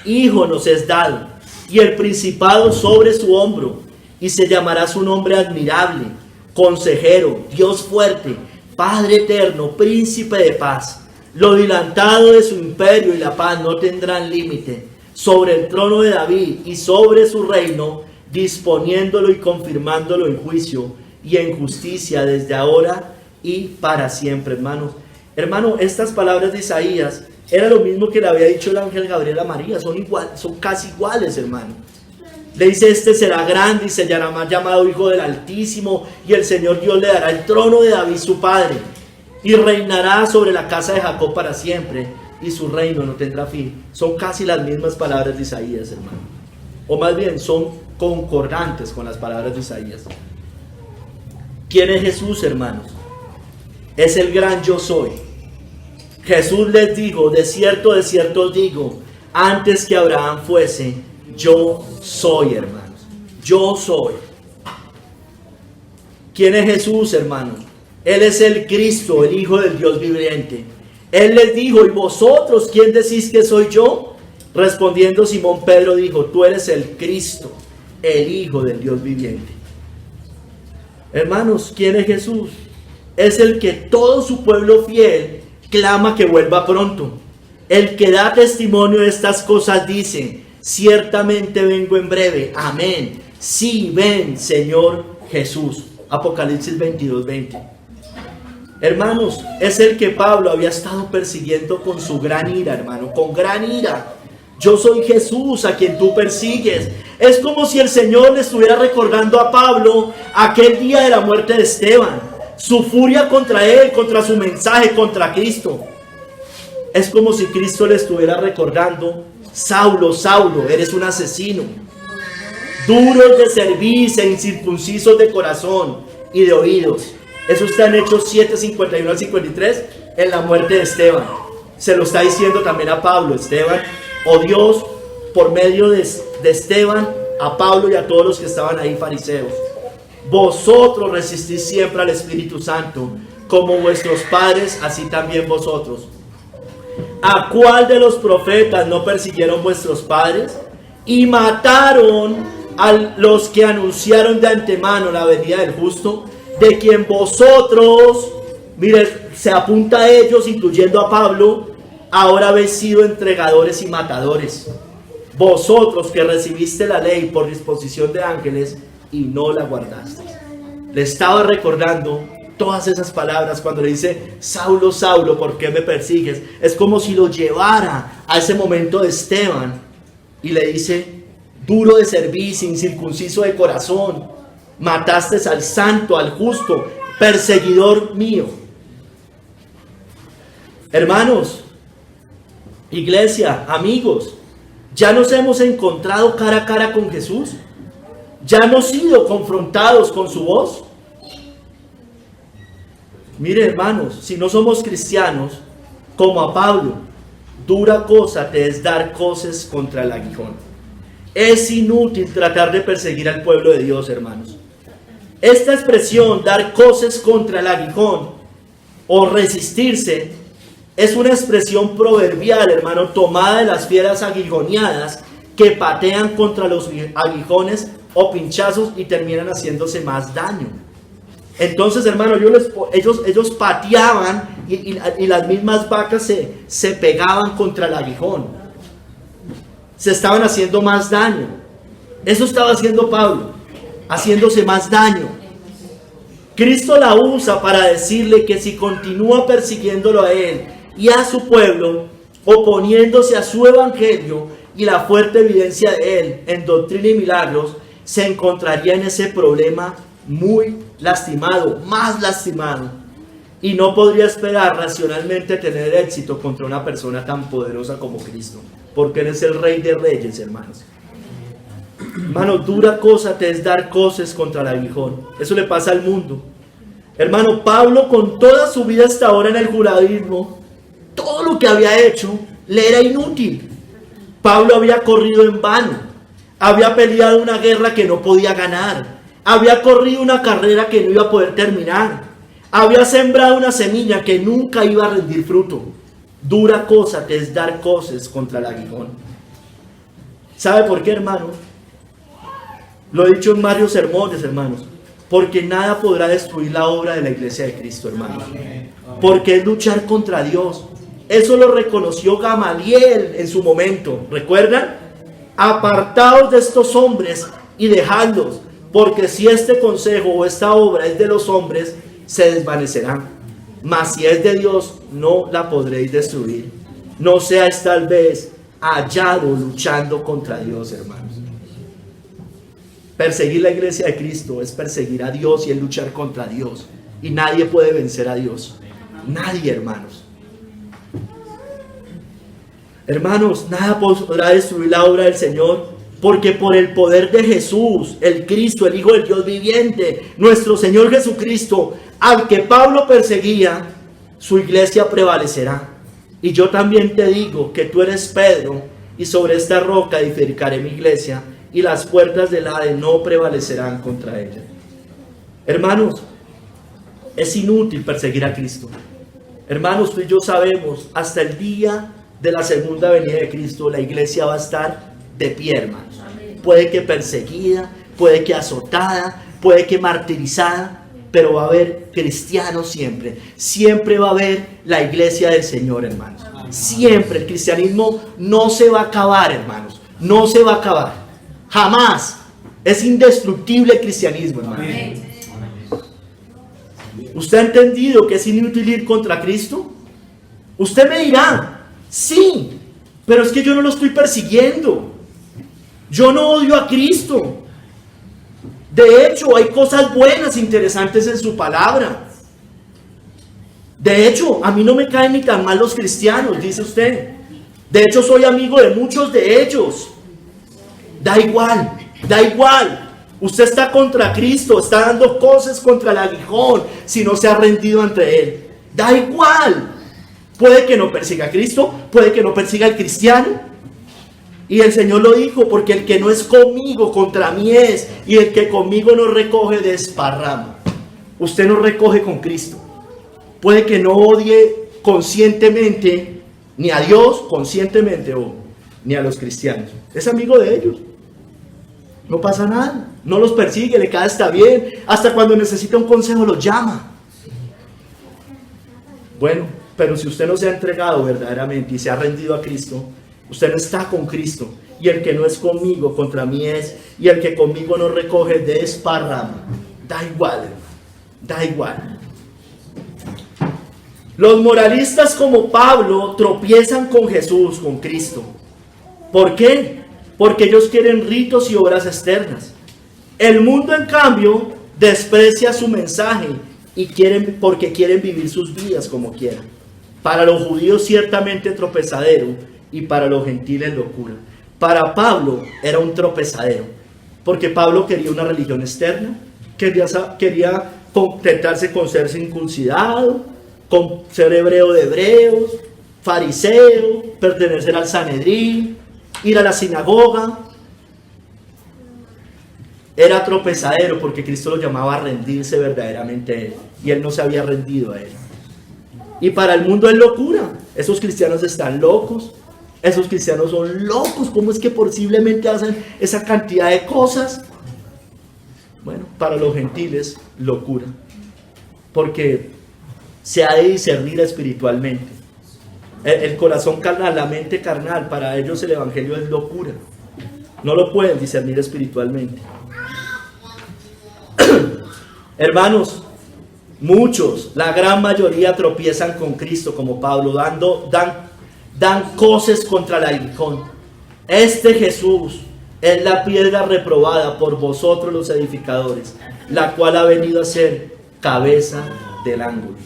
hijo nos es dado, y el principado sobre su hombro, y se llamará su nombre admirable, consejero, Dios fuerte, Padre eterno, príncipe de paz. Lo dilatado de su imperio y la paz no tendrán límite sobre el trono de David y sobre su reino, disponiéndolo y confirmándolo en juicio y en justicia desde ahora y para siempre, hermanos. Hermano, estas palabras de Isaías era lo mismo que le había dicho el ángel Gabriel a María. Son casi iguales, hermano. Le dice, este será grande y se llamará llamado Hijo del Altísimo, y el Señor Dios le dará el trono de David su padre, y reinará sobre la casa de Jacob para siempre, y su reino no tendrá fin. Son casi las mismas palabras de Isaías, hermano. O más bien, son concordantes con las palabras de Isaías. ¿Quién es Jesús, hermanos? Es el gran yo soy. Jesús les dijo, de cierto os digo, antes que Abraham fuese, yo soy, hermanos. Yo soy. ¿Quién es Jesús, hermanos? Él es el Cristo, el Hijo del Dios viviente. Él les dijo, ¿y vosotros quién decís que soy yo? Respondiendo Simón Pedro dijo, tú eres el Cristo, el Hijo del Dios viviente. Hermanos, ¿quién es Jesús? Es el que todo su pueblo fiel clama que vuelva pronto. El que da testimonio de estas cosas dice, ciertamente vengo en breve. Amén. Sí, ven, Señor Jesús. Apocalipsis 22:20. Hermanos, es el que Pablo había estado persiguiendo con su gran ira, hermano, con gran ira. Yo soy Jesús a quien tú persigues. Es como si el Señor le estuviera recordando a Pablo aquel día de la muerte de Esteban, su furia contra él, contra su mensaje, contra Cristo. Es como si Cristo le estuviera recordando, Saulo, Saulo, eres un asesino, duros de cerviz e incircuncisos de corazón y de oídos. Eso está en Hechos 7:51 al 53, en la muerte de Esteban. Se lo está diciendo también a Pablo. Esteban, o Dios, por medio de Esteban, a Pablo y a todos los que estaban ahí fariseos. Vosotros resistís siempre al Espíritu Santo, como vuestros padres, así también vosotros. ¿A cuál de los profetas no persiguieron vuestros padres? Y mataron a los que anunciaron de antemano la venida del justo, de quien vosotros, miren, se apunta a ellos, incluyendo a Pablo, ahora habéis sido entregadores y matadores. Vosotros que recibiste la ley por disposición de ángeles y no la guardaste. Le estaba recordando todas esas palabras cuando le dice, Saulo, Saulo, ¿por qué me persigues? Es como si lo llevara a ese momento de Esteban y le dice, duro de cerviz, incircunciso de corazón, mataste al santo, al justo, perseguidor mío. Hermanos, iglesia, amigos, ¿ya nos hemos encontrado cara a cara con Jesús? ¿Ya hemos sido confrontados con su voz? Mire, hermanos, si no somos cristianos, como a Pablo, dura cosa te es dar coces contra el aguijón. Es inútil tratar de perseguir al pueblo de Dios, hermanos. Esta expresión, dar coces contra el aguijón o resistirse, es una expresión proverbial, hermano, tomada de las fieras aguijoneadas que patean contra los aguijones o pinchazos y terminan haciéndose más daño. Entonces, hermano, ellos pateaban y las mismas vacas se pegaban contra el aguijón. Se estaban haciendo más daño. Eso estaba haciendo Pablo, haciéndose más daño. Cristo la usa para decirle que si continúa persiguiéndolo a él y a su pueblo, oponiéndose a su evangelio y la fuerte evidencia de él en doctrina y milagros, se encontraría en ese problema muy lastimado, más lastimado, y no podría esperar racionalmente tener éxito contra una persona tan poderosa como Cristo, porque Él es el Rey de Reyes, hermanos. Hermano, dura cosa te es dar coces contra el aguijón. Eso le pasa al mundo. Hermano, Pablo, con toda su vida hasta ahora en el judaísmo, todo lo que había hecho le era inútil. Pablo había corrido en vano, había peleado una guerra que no podía ganar, había corrido una carrera que no iba a poder terminar, había sembrado una semilla que nunca iba a rendir fruto. Dura cosa te es dar coces contra el aguijón. ¿Sabe por qué, hermano? Lo he dicho en varios sermones, hermanos. Porque nada podrá destruir la obra de la iglesia de Cristo, hermanos. Porque es luchar contra Dios. Eso lo reconoció Gamaliel en su momento. ¿Recuerdan? Apartaos de estos hombres y dejadlos, porque si este consejo o esta obra es de los hombres, se desvanecerá. Mas si es de Dios, no la podréis destruir. No seáis tal vez hallado luchando contra Dios, hermanos. Perseguir la iglesia de Cristo es perseguir a Dios y es luchar contra Dios. Y nadie puede vencer a Dios. Nadie, hermanos. Hermanos, nada podrá destruir la obra del Señor, porque por el poder de Jesús, el Cristo, el Hijo del Dios viviente, nuestro Señor Jesucristo, al que Pablo perseguía, su iglesia prevalecerá. Y yo también te digo que tú eres Pedro, y sobre esta roca edificaré mi iglesia, y las puertas del Hades no prevalecerán contra ella. Hermanos, es inútil perseguir a Cristo. Hermanos, tú y yo sabemos, hasta el día de la segunda venida de Cristo, la iglesia va a estar de pie, hermanos. Puede que perseguida, puede que azotada, puede que martirizada, pero va a haber cristianos siempre. Siempre va a haber la iglesia del Señor, hermanos. Siempre el cristianismo no se va a acabar, hermanos. No se va a acabar. Jamás. Es indestructible el cristianismo, hermanos. ¿Usted ha entendido que es inútil ir contra Cristo? Usted me dirá, sí, pero es que yo no lo estoy persiguiendo. Yo no odio a Cristo. De hecho, hay cosas buenas, interesantes en su palabra. De hecho, a mí no me caen ni tan mal los cristianos, dice usted. De hecho, soy amigo de muchos de ellos. Da igual, da igual. Usted está contra Cristo, está dando cosas contra el aguijón si no se ha rendido ante Él. Da igual. Puede que no persiga a Cristo, puede que no persiga al cristiano. Y el Señor lo dijo, porque el que no es conmigo, contra mí es. Y el que conmigo no recoge, desparrama. Usted no recoge con Cristo. Puede que no odie conscientemente, ni a Dios conscientemente, ni a los cristianos. Es amigo de ellos. No pasa nada. No los persigue, le cae hasta bien. Hasta cuando necesita un consejo los llama. Bueno, pero si usted no se ha entregado verdaderamente y se ha rendido a Cristo, usted no está con Cristo. Y el que no es conmigo, contra mí es. Y el que conmigo no recoge, desparrama. Da igual, da igual. Los moralistas como Pablo tropiezan con Jesús, con Cristo. ¿Por qué? Porque ellos quieren ritos y obras externas. El mundo, en cambio, desprecia su mensaje porque quieren vivir sus vidas como quieran. Para los judíos ciertamente tropezadero, y para los gentiles locura. Para Pablo era un tropezadero, porque Pablo quería una religión externa, quería contentarse con ser circuncidado, con ser hebreo de hebreos, fariseo, pertenecer al Sanedrín, ir a la sinagoga. Era tropezadero porque Cristo lo llamaba a rendirse verdaderamente a Él, y Él no se había rendido a Él. Y para el mundo es locura. Esos cristianos están locos. Esos cristianos son locos. ¿Cómo es que posiblemente hacen esa cantidad de cosas? Bueno, para los gentiles, locura. Porque se ha de discernir espiritualmente. El corazón carnal, la mente carnal, para ellos el evangelio es locura. No lo pueden discernir espiritualmente. Hermanos, muchos, la gran mayoría tropiezan con Cristo como Pablo, dan cosas contra el aguijón. Este Jesús es la piedra reprobada por vosotros los edificadores, la cual ha venido a ser cabeza del ángulo.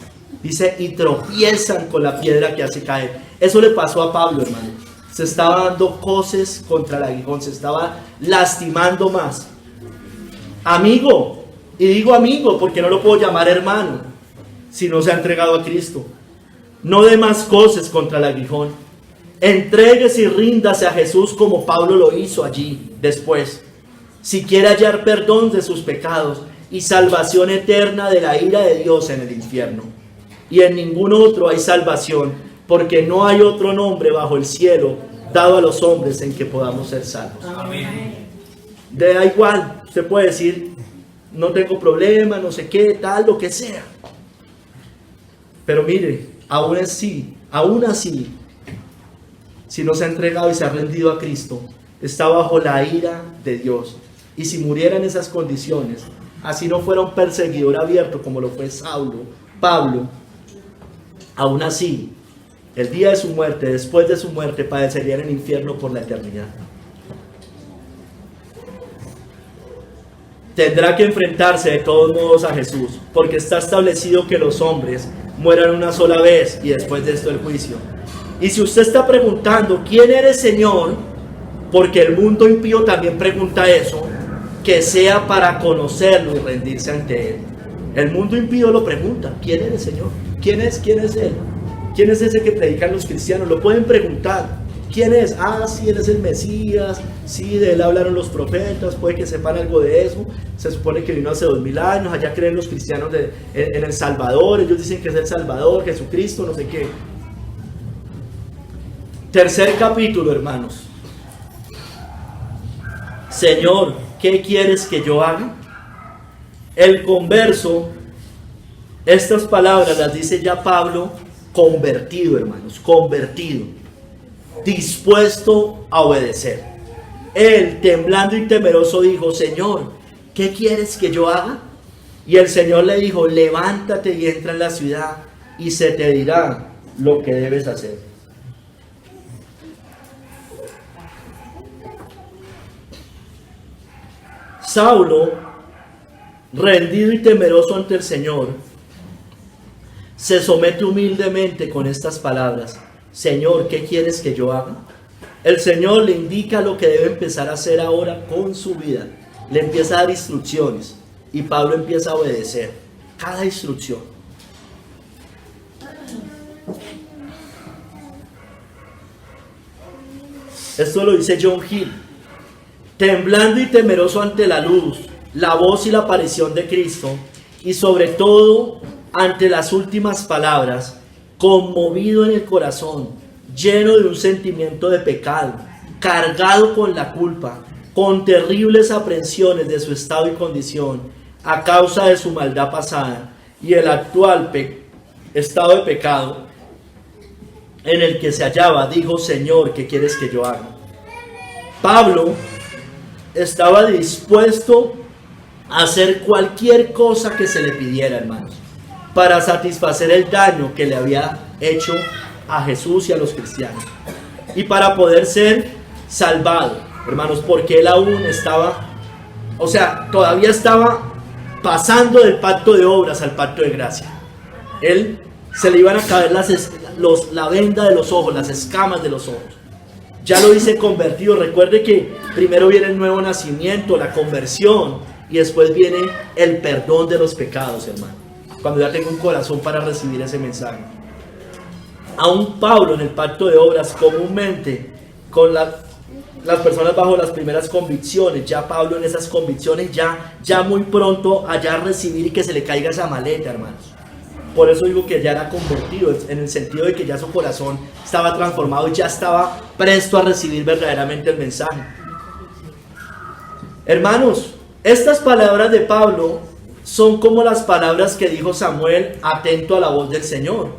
Dice, y tropiezan con la piedra que hace caer. Eso le pasó a Pablo, hermano. Se estaba dando cosas contra el aguijón, se estaba lastimando más. Amigo, y digo amigo porque no lo puedo llamar hermano si no se ha entregado a Cristo. No dé más cosas contra el aguijón. Entréguese y ríndase a Jesús como Pablo lo hizo allí después. Si quiere hallar perdón de sus pecados y salvación eterna de la ira de Dios en el infierno. Y en ningún otro hay salvación, porque no hay otro nombre bajo el cielo dado a los hombres en que podamos ser salvos. Amén. Da igual, usted puede decir, no tengo problema, no sé qué, tal, lo que sea. Pero mire, aún así, si no se ha entregado y se ha rendido a Cristo, está bajo la ira de Dios. Y si muriera en esas condiciones, así no fuera un perseguidor abierto como lo fue Pablo, aún así, el día de su muerte, después de su muerte, padecería en el infierno por la eternidad. tendrá que enfrentarse de todos modos a Jesús, porque está establecido que los hombres mueran una sola vez y después de esto el juicio. Y si usted está preguntando, ¿quién eres, Señor? Porque el mundo impío también pregunta eso, que sea para conocerlo y rendirse ante Él. El mundo impío lo pregunta, ¿quién eres, Señor? ¿Quién es Él? ¿Quién es ese que predican los cristianos? Lo pueden preguntar. ¿Quién es? Ah, sí, Él es el Mesías, sí, de Él hablaron los profetas, puede que sepan algo de eso. Se supone que vino hace 2000 años, allá creen los cristianos en el Salvador, ellos dicen que es el Salvador, Jesucristo, no sé qué. Tercer capítulo, hermanos. Señor, ¿qué quieres que yo haga? El converso, estas palabras las dice ya Pablo, convertido, hermanos, convertido, dispuesto a obedecer. Él, temblando y temeroso, dijo, Señor, ¿qué quieres que yo haga? Y el Señor le dijo, levántate y entra en la ciudad y se te dirá lo que debes hacer. Saulo, rendido y temeroso ante el Señor, se somete humildemente con estas palabras. Señor, ¿qué quieres que yo haga? El Señor le indica lo que debe empezar a hacer ahora con su vida. Le empieza a dar instrucciones y Pablo empieza a obedecer cada instrucción. Esto lo dice John Hill. Temblando y temeroso ante la luz, la voz y la aparición de Cristo, y sobre todo ante las últimas palabras, conmovido en el corazón, lleno de un sentimiento de pecado, cargado con la culpa, con terribles aprensiones de su estado y condición, a causa de su maldad pasada y el actual estado de pecado en el que se hallaba, dijo, Señor, ¿qué quieres que yo haga? Pablo estaba dispuesto a hacer cualquier cosa que se le pidiera, hermanos, para satisfacer el daño que le había hecho a Jesús y a los cristianos, y para poder ser salvado, hermanos, porque él aún estaba, todavía estaba pasando del pacto de obras al pacto de gracia. Él se le iban a caer la venda de los ojos, las escamas de los ojos. Ya lo hice convertido. Recuerde que primero viene el nuevo nacimiento, la conversión, y después viene el perdón de los pecados, hermano. Cuando ya tengo un corazón para recibir ese mensaje. Aún Pablo en el pacto de obras, comúnmente con las personas bajo las primeras convicciones, ya Pablo en esas convicciones ya muy pronto allá recibir y que se le caiga esa maleta, hermanos. Por eso digo que ya era convertido, en el sentido de que ya su corazón estaba transformado y ya estaba presto a recibir verdaderamente el mensaje. Hermanos, estas palabras de Pablo son como las palabras que dijo Samuel atento a la voz del Señor.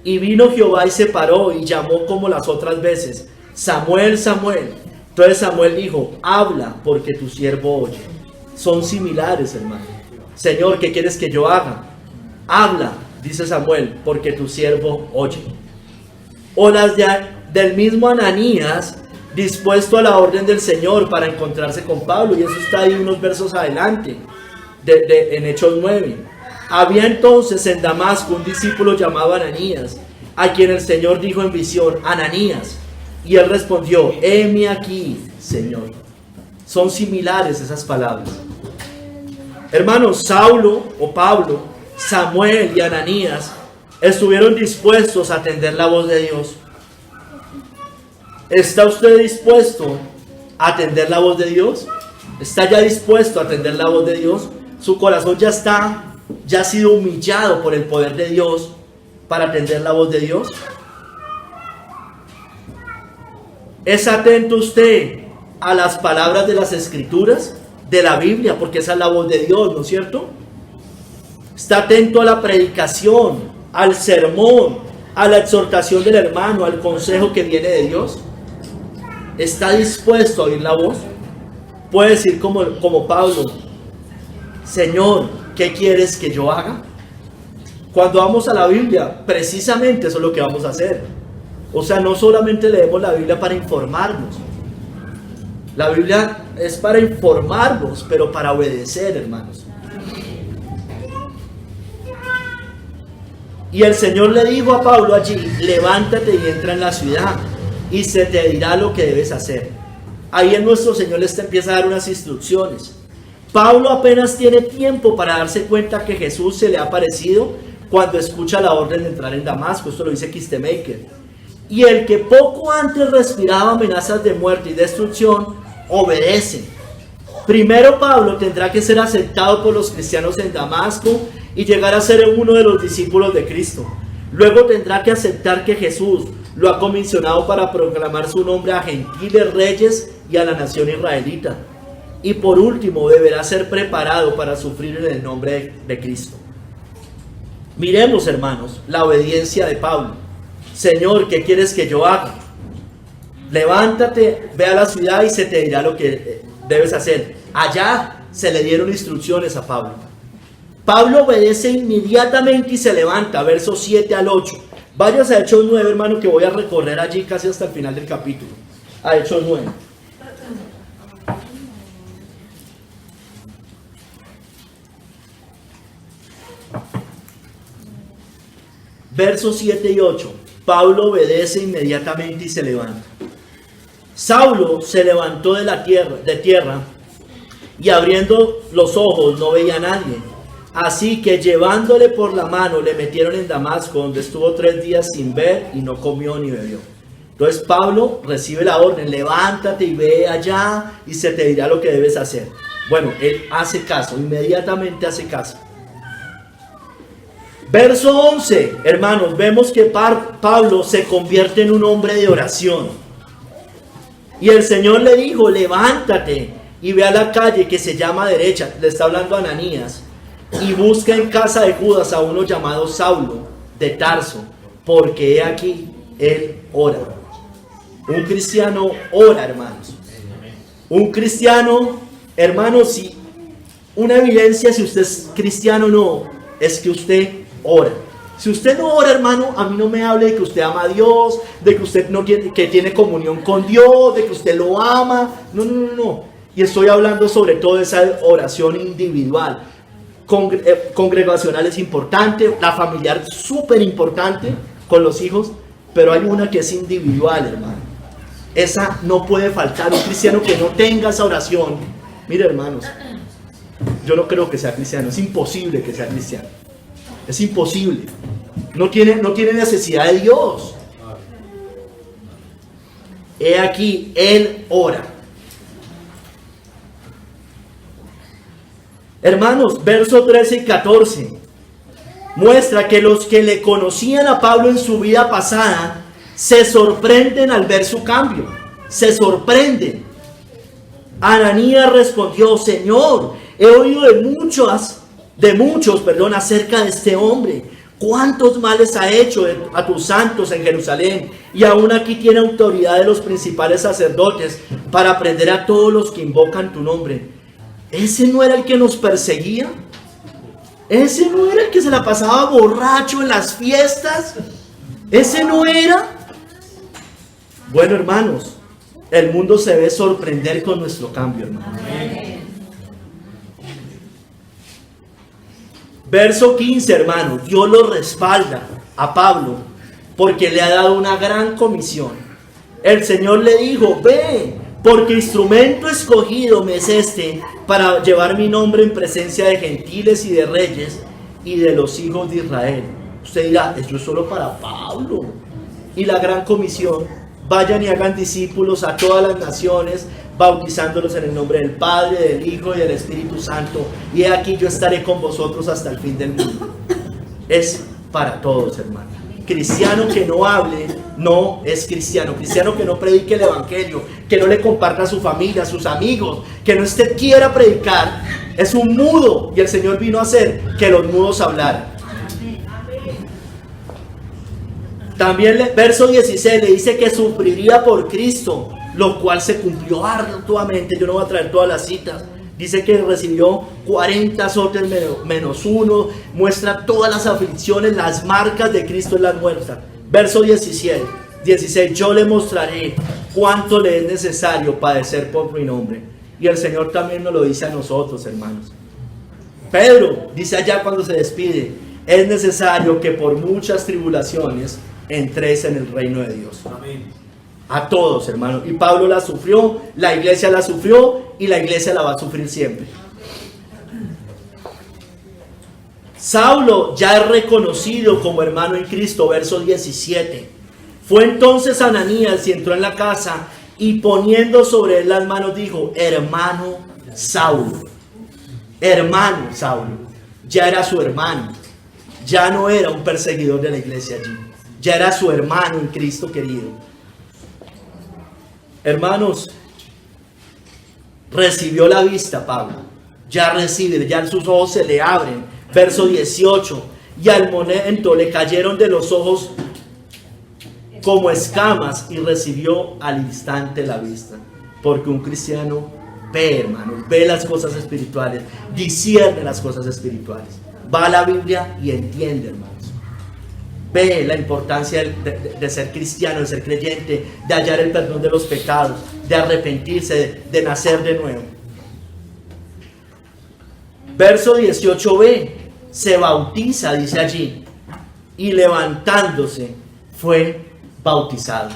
Y vino Jehová y se paró y llamó como las otras veces, Samuel, Samuel. Entonces Samuel dijo, habla porque tu siervo oye. Son similares, hermano. Señor, ¿qué quieres que yo haga? Habla, dice Samuel, porque tu siervo oye. O las del mismo Ananías, dispuesto a la orden del Señor para encontrarse con Pablo, y eso está ahí unos versos adelante, en Hechos 9. Había entonces en Damasco un discípulo llamado Ananías, a quien el Señor dijo en visión, Ananías, y él respondió, heme aquí, Señor. Son similares esas palabras. Hermanos, Saulo o Pablo, Samuel y Ananías estuvieron dispuestos a atender la voz de Dios. ¿Está usted dispuesto a atender la voz de Dios? ¿Está ya dispuesto a atender la voz de Dios? Su corazón ya ha sido humillado por el poder de Dios para atender la voz de Dios. ¿Es atento usted a las palabras de las Escrituras, de la Biblia? Porque esa es la voz de Dios, ¿no es cierto? ¿Está atento a la predicación, al sermón, a la exhortación del hermano, al consejo que viene de Dios? ¿Está dispuesto a oír la voz? Puede decir como Pablo, Señor, ¿qué quieres que yo haga? Cuando vamos a la Biblia, precisamente eso es lo que vamos a hacer. O sea, no solamente leemos la Biblia para informarnos. La Biblia es para informarnos, pero para obedecer, hermanos. Y el Señor le dijo a Pablo allí: levántate y entra en la ciudad, y se te dirá lo que debes hacer. Ahí en nuestro Señor les empieza a dar unas instrucciones. Pablo apenas tiene tiempo para darse cuenta que Jesús se le ha aparecido cuando escucha la orden de entrar en Damasco. Esto lo dice Kistemaker. Y el que poco antes respiraba amenazas de muerte y destrucción, obedece. Primero Pablo tendrá que ser aceptado por los cristianos en Damasco y llegar a ser uno de los discípulos de Cristo. Luego tendrá que aceptar que Jesús lo ha comisionado para proclamar su nombre a gentiles, reyes y a la nación israelita. Y por último deberá ser preparado para sufrir en el nombre de Cristo. Miremos, hermanos, la obediencia de Pablo. Señor, ¿qué quieres que yo haga? Levántate, ve a la ciudad y se te dirá lo que debes hacer. Allá se le dieron instrucciones a Pablo. Pablo obedece inmediatamente y se levanta, versos 7 al 8. Váyase a Hechos 9, hermano, que voy a recorrer allí casi hasta el final del capítulo. A Hechos 9. Versos 7 y 8. Pablo obedece inmediatamente y se levanta. Saulo se levantó de tierra y abriendo los ojos no veía a nadie. Así que llevándole por la mano le metieron en Damasco, donde estuvo 3 días sin ver y no comió ni bebió. Entonces Pablo recibe la orden: levántate y ve allá y se te dirá lo que debes hacer. Bueno, él hace caso, inmediatamente hace caso. Verso 11, hermanos, vemos que Pablo se convierte en un hombre de oración. Y el Señor le dijo: levántate y ve a la calle que se llama derecha, le está hablando a Ananías, y busca en casa de Judas a uno llamado Saulo de Tarso, porque he aquí, él ora. Un cristiano ora, hermanos. Un cristiano, hermanos, si una evidencia si usted es cristiano o no, es que usted ora. Si usted no ora, hermano, a mí no me hable de que usted ama a Dios, de que usted no tiene, que tiene comunión con Dios, de que usted lo ama. No. Y estoy hablando sobre todo de esa oración individual. Congregacional es importante, la familiar es súper importante con los hijos, pero hay una que es individual, hermano. Esa no puede faltar. Un cristiano que no tenga esa oración, mire, hermanos, yo no creo que sea cristiano. Es imposible que sea cristiano. Es imposible. No tiene necesidad de Dios. He aquí, él ora. Hermanos, versos 13 y 14 muestra que los que le conocían a Pablo en su vida pasada se sorprenden al ver su cambio. Se sorprenden. Ananías respondió: Señor, he oído de muchos, acerca de este hombre. ¿Cuántos males ha hecho a tus santos en Jerusalén? Y aún aquí tiene autoridad de los principales sacerdotes para prender a todos los que invocan tu nombre. ¿Ese no era el que nos perseguía? ¿Ese no era el que se la pasaba borracho en las fiestas? ¿Ese no era? Bueno, hermanos, el mundo se debe sorprender con nuestro cambio, hermanos. Verso 15, hermano, Dios lo respalda a Pablo porque le ha dado una gran comisión. El Señor le dijo: ve, porque instrumento escogido me es este para llevar mi nombre en presencia de gentiles y de reyes y de los hijos de Israel. Usted dirá: esto es solo para Pablo. Y la gran comisión: vayan y hagan discípulos a todas las naciones, bautizándolos en el nombre del Padre, del Hijo y del Espíritu Santo. Y he aquí, yo estaré con vosotros hasta el fin del mundo. Es para todos, hermano. Cristiano que no hable no es cristiano. Cristiano que no predique el evangelio, que no le comparta a su familia, a sus amigos, que no quiera predicar, es un mudo. Y el Señor vino a hacer que los mudos hablaran. También verso 16 le dice que sufriría por Cristo, lo cual se cumplió arduamente. Yo no voy a traer todas las citas. Dice que recibió 40 azotes menos uno. Muestra todas las aflicciones, las marcas de Cristo en las muertas. Verso 16: yo le mostraré cuánto le es necesario padecer por mi nombre. Y el Señor también nos lo dice a nosotros, hermanos. Pedro dice allá cuando se despide: es necesario que por muchas tribulaciones entréis en el reino de Dios. Amén. A todos, hermanos. Y Pablo la sufrió, la iglesia la sufrió y la iglesia la va a sufrir siempre. Saulo ya es reconocido como hermano en Cristo, verso 17. Fue entonces Ananías y entró en la casa y poniendo sobre él las manos dijo: hermano Saulo. Hermano Saulo. Ya era su hermano. Ya no era un perseguidor de la iglesia allí. Ya era su hermano en Cristo querido. Hermanos, recibió la vista Pablo. Ya recibe, ya sus ojos se le abren. Verso 18. Y al momento le cayeron de los ojos como escamas y recibió al instante la vista. Porque un cristiano ve, hermanos, ve las cosas espirituales, discierne las cosas espirituales. Va a la Biblia y entiende, hermanos. Ve la importancia de ser cristiano, de ser creyente, de hallar el perdón de los pecados, de arrepentirse, de nacer de nuevo. Verso 18b, se bautiza, dice allí, y levantándose fue bautizado.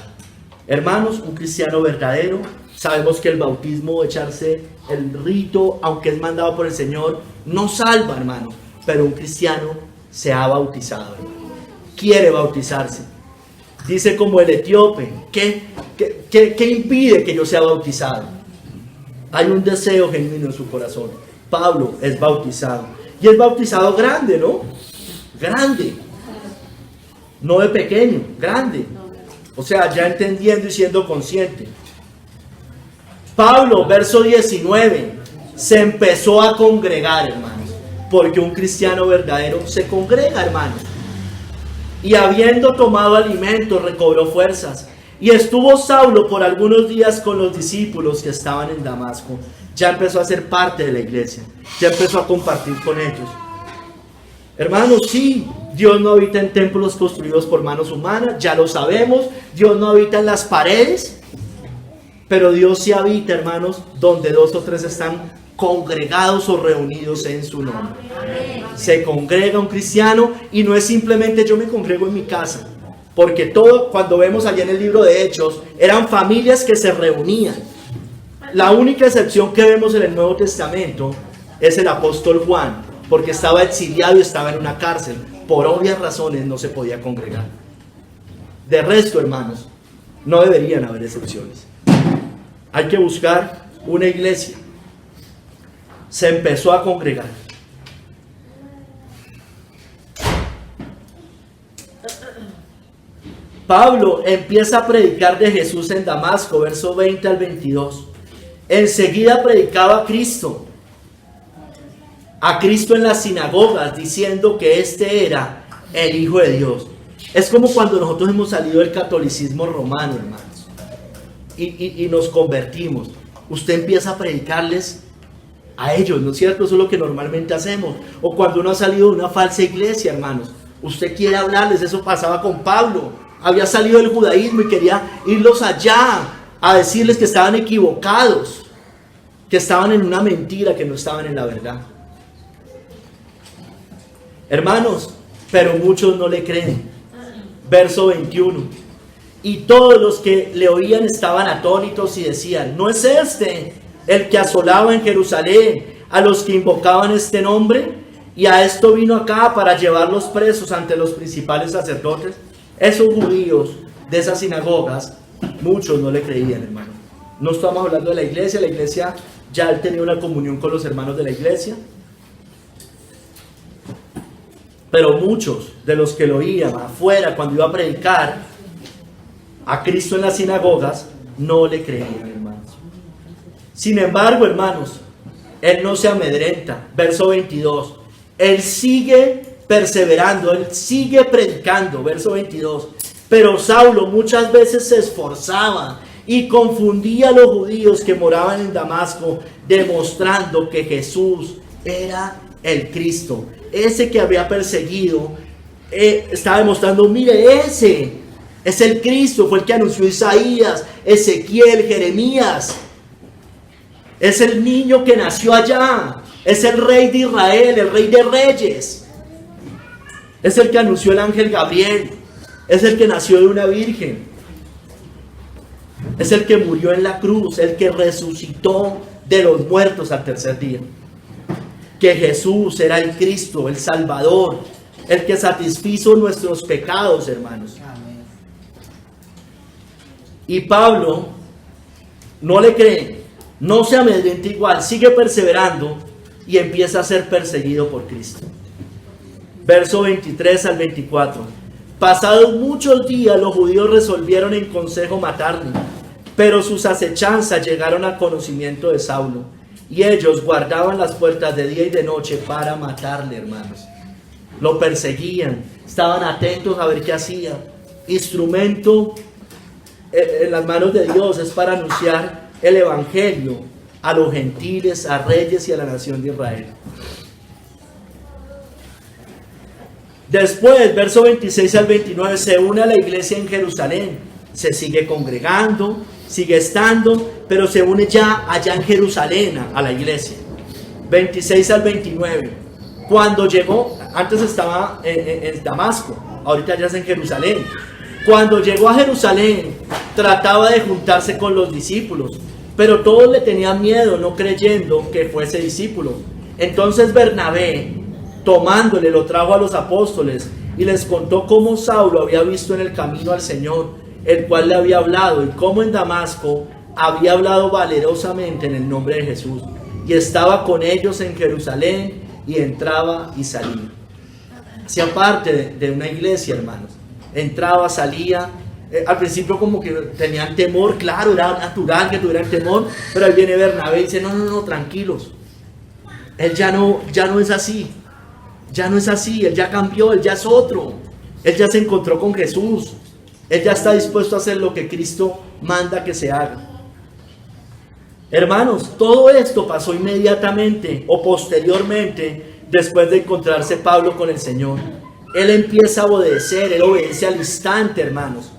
Hermanos, un cristiano verdadero, sabemos que el bautismo, echarse el rito, aunque es mandado por el Señor, no salva, hermanos, pero un cristiano se ha bautizado, hermanos. Quiere bautizarse. Dice como el etíope: ¿qué impide que yo sea bautizado? Hay un deseo genuino en su corazón. Pablo es bautizado. Y es bautizado grande, ¿no? Grande. No de pequeño, grande. O sea, ya entendiendo y siendo consciente. Pablo, verso 19, se empezó a congregar, hermanos. Porque un cristiano verdadero se congrega, hermanos. Y habiendo tomado alimento, recobró fuerzas. Y estuvo Saulo por algunos días con los discípulos que estaban en Damasco. Ya empezó a ser parte de la iglesia. Ya empezó a compartir con ellos. Hermanos, sí, Dios no habita en templos construidos por manos humanas. Ya lo sabemos. Dios no habita en las paredes. Pero Dios sí habita, hermanos, donde 2 o 3 están congregados o reunidos en su nombre. Se congrega un cristiano y no es simplemente yo me congrego en mi casa, porque todo, cuando vemos allá en el libro de Hechos, eran familias que se reunían. La única excepción que vemos en el Nuevo Testamento es el apóstol Juan, porque estaba exiliado y estaba en una cárcel. Por obvias razones no se podía congregar. De resto, hermanos, no deberían haber excepciones. Hay que buscar una iglesia. Se empezó a congregar. Pablo empieza a predicar de Jesús en Damasco, verso 20 al 22. Enseguida predicaba a Cristo en las sinagogas, diciendo que este era el Hijo de Dios. Es como cuando nosotros hemos salido del catolicismo romano, hermanos, y nos convertimos. Usted empieza a predicarles a ellos, ¿no es cierto? Eso es lo que normalmente hacemos. O cuando uno ha salido de una falsa iglesia, hermanos, usted quiere hablarles. Eso pasaba con Pablo. Había salido del judaísmo y quería irlos allá a decirles que estaban equivocados, que estaban en una mentira, que no estaban en la verdad. Hermanos, pero muchos no le creen. Verso 21. Y todos los que le oían estaban atónitos y decían: ¿no es este el que asolaba en Jerusalén a los que invocaban este nombre? Y a esto vino acá para llevarlos presos ante los principales sacerdotes. Esos judíos de esas sinagogas, muchos no le creían, hermano. No estamos hablando de la iglesia ya él tenía una comunión con los hermanos de la iglesia. Pero muchos de los que lo oían afuera cuando iba a predicar a Cristo en las sinagogas, no le creían, hermanos. Sin embargo, hermanos, él no se amedrenta. Verso 22. Él sigue perseverando, él sigue predicando. Verso 22. Pero Saulo muchas veces se esforzaba y confundía a los judíos que moraban en Damasco, demostrando que Jesús era el Cristo. Ese que había perseguido, estaba demostrando: mire, ese Es el Cristo, fue el que anunció Isaías, Ezequiel, Jeremías. Es el niño que nació allá. Es el rey de Israel, el rey de reyes. Es el que anunció el ángel Gabriel. Es el que nació de una virgen. Es el que murió en la cruz, el que resucitó de los muertos al tercer día. Que Jesús era el Cristo, el Salvador, el que satisfizo nuestros pecados, hermanos. Y Pablo no le cree, no se amedrenta igual, sigue perseverando y empieza a ser perseguido por Cristo. Verso 23 al 24. Pasados muchos días, los judíos resolvieron en consejo matarle, pero sus acechanzas llegaron al conocimiento de Saulo, y ellos guardaban las puertas de día y de noche para matarle, hermanos. Lo perseguían, estaban atentos a ver qué hacía. Instrumento en las manos de Dios es para anunciar el evangelio a los gentiles, a reyes y a la nación de Israel. Después, verso 26 al 29, se une a la iglesia en Jerusalén, se sigue congregando, sigue estando, pero se une ya allá en Jerusalén a la iglesia. 26 al 29, cuando llegó, antes estaba en Damasco, ahorita ya es en Jerusalén. Cuando llegó a Jerusalén, trataba de juntarse con los discípulos, pero todos le tenían miedo, no creyendo que fuese discípulo. Entonces Bernabé, tomándole, lo trajo a los apóstoles y les contó cómo Saulo había visto en el camino al Señor, el cual le había hablado, y cómo en Damasco había hablado valerosamente en el nombre de Jesús, y estaba con ellos en Jerusalén, y entraba y salía. Hacía parte de una iglesia, hermanos. Entraba, salía. Al principio como que tenían temor, claro, era natural que tuvieran temor, pero ahí viene Bernabé y dice, no, tranquilos. Él ya no es así. Ya no es así, él ya cambió, él ya es otro. Él ya se encontró con Jesús. Él ya está dispuesto a hacer lo que Cristo manda que se haga. Hermanos, todo esto pasó inmediatamente o posteriormente después de encontrarse Pablo con el Señor. Él empieza a obedecer, él obedece al instante, hermanos.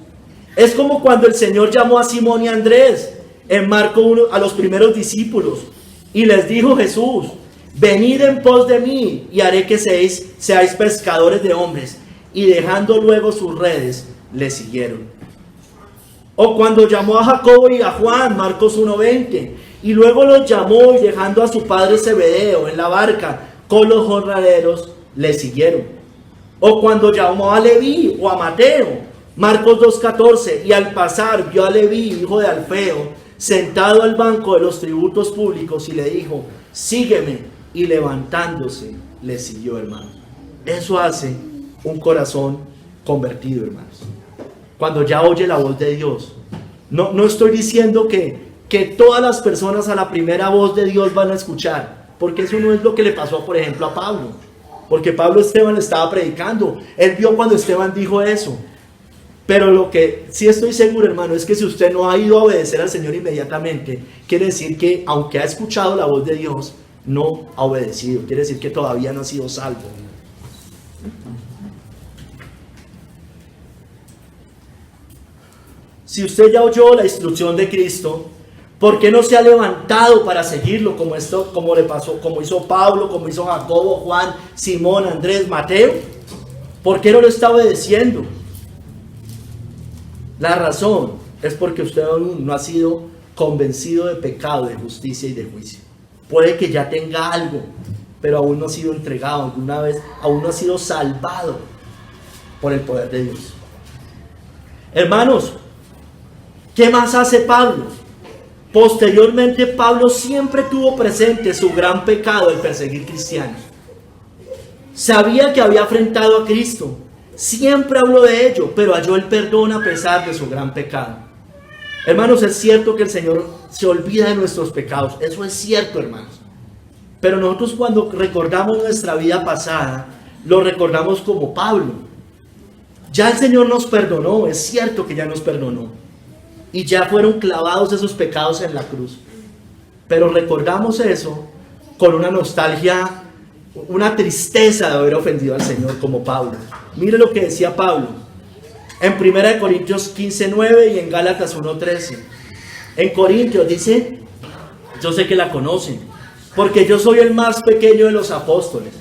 Es como cuando el Señor llamó a Simón y a Andrés en Marcos 1 a los primeros discípulos y les dijo Jesús, venid en pos de mí y haré que seáis pescadores de hombres. Y dejando luego sus redes, le siguieron. O cuando llamó a Jacobo y a Juan, Marcos 1:20, y luego los llamó y dejando a su padre Zebedeo en la barca con los jornaleros, le siguieron. O cuando llamó a Leví o a Mateo, Marcos 2:14, y al pasar vio a Leví, hijo de Alfeo, sentado al banco de los tributos públicos y le dijo, sígueme, y levantándose le siguió, hermanos. Eso hace un corazón convertido, hermanos. Cuando ya oye la voz de Dios. No estoy diciendo que todas las personas a la primera voz de Dios van a escuchar, porque eso no es lo que le pasó, por ejemplo, a Pablo. Porque Pablo Esteban le estaba predicando. Él vio cuando Esteban dijo eso. Pero lo que sí estoy seguro, hermano, es que si usted no ha ido a obedecer al Señor inmediatamente, quiere decir que aunque ha escuchado la voz de Dios, no ha obedecido. Quiere decir que todavía no ha sido salvo. Si usted ya oyó la instrucción de Cristo, ¿por qué no se ha levantado para seguirlo como le pasó, como hizo Pablo, como hizo Jacobo, Juan, Simón, Andrés, Mateo? ¿Por qué no lo está obedeciendo? La razón es porque usted aún no ha sido convencido de pecado, de justicia y de juicio. Puede que ya tenga algo, pero aún no ha sido entregado alguna vez, aún no ha sido salvado por el poder de Dios. Hermanos, ¿qué más hace Pablo? Posteriormente, Pablo siempre tuvo presente su gran pecado, el perseguir cristianos. Sabía que había afrentado a Cristo. Siempre habló de ello, pero halló el perdón a pesar de su gran pecado. Hermanos, es cierto que el Señor se olvida de nuestros pecados. Eso es cierto, hermanos. Pero nosotros cuando recordamos nuestra vida pasada, lo recordamos como Pablo. Ya el Señor nos perdonó, es cierto que ya nos perdonó. Y ya fueron clavados esos pecados en la cruz. Pero recordamos eso con una nostalgia, una tristeza de haber ofendido al Señor como Pablo. Mire lo que decía Pablo. En 1 Corintios 15:9 y en Gálatas 1:13. En Corintios dice, yo sé que la conocen, porque yo soy el más pequeño de los apóstoles,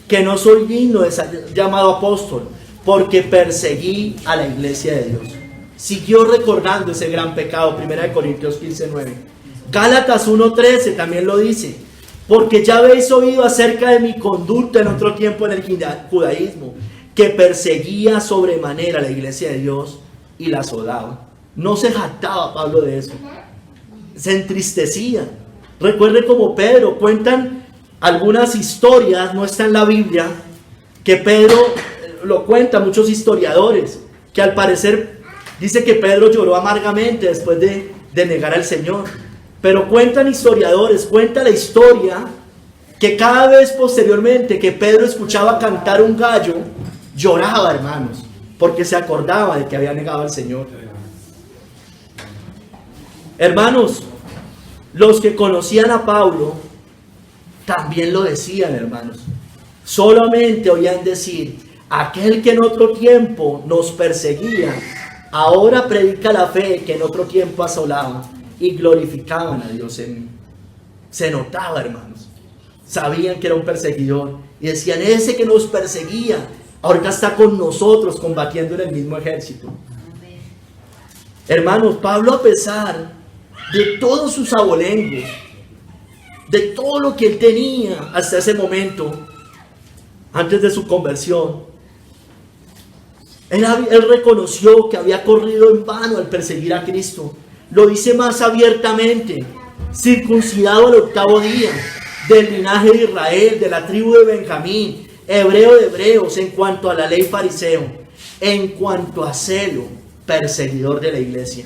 que no soy digno de ser llamado apóstol, porque perseguí a la iglesia de Dios. Siguió recordando ese gran pecado, 1 Corintios 15:9. Gálatas 1:13 también lo dice, porque ya habéis oído acerca de mi conducta en otro tiempo en el judaísmo, que perseguía sobremanera la iglesia de Dios y la asolaba. No se jactaba Pablo de eso, se entristecía. Recuerde como Pedro, cuentan algunas historias, no está en la Biblia, que Pedro lo cuentan muchos historiadores, que al parecer dice que Pedro lloró amargamente después de negar al Señor. Pero cuentan historiadores, cuenta la historia que cada vez posteriormente que Pedro escuchaba cantar un gallo, lloraba, hermanos, porque se acordaba de que había negado al Señor. Hermanos, los que conocían a Pablo también lo decían, hermanos. Solamente oían decir, aquel que en otro tiempo nos perseguía, ahora predica la fe que en otro tiempo asolaba, y glorificaban a Dios en mí. Se notaba, hermanos. Sabían que era un perseguidor y decían, ese que nos perseguía ahorita está con nosotros combatiendo en el mismo ejército. Hermanos, Pablo, a pesar de todos sus abolengos, de todo lo que él tenía hasta ese momento, antes de su conversión, él reconoció que había corrido en vano al perseguir a Cristo. Lo dice más abiertamente, circuncidado al 8º día, del linaje de Israel, de la tribu de Benjamín, hebreo de hebreos, en cuanto a la ley fariseo, en cuanto a celo, perseguidor de la iglesia,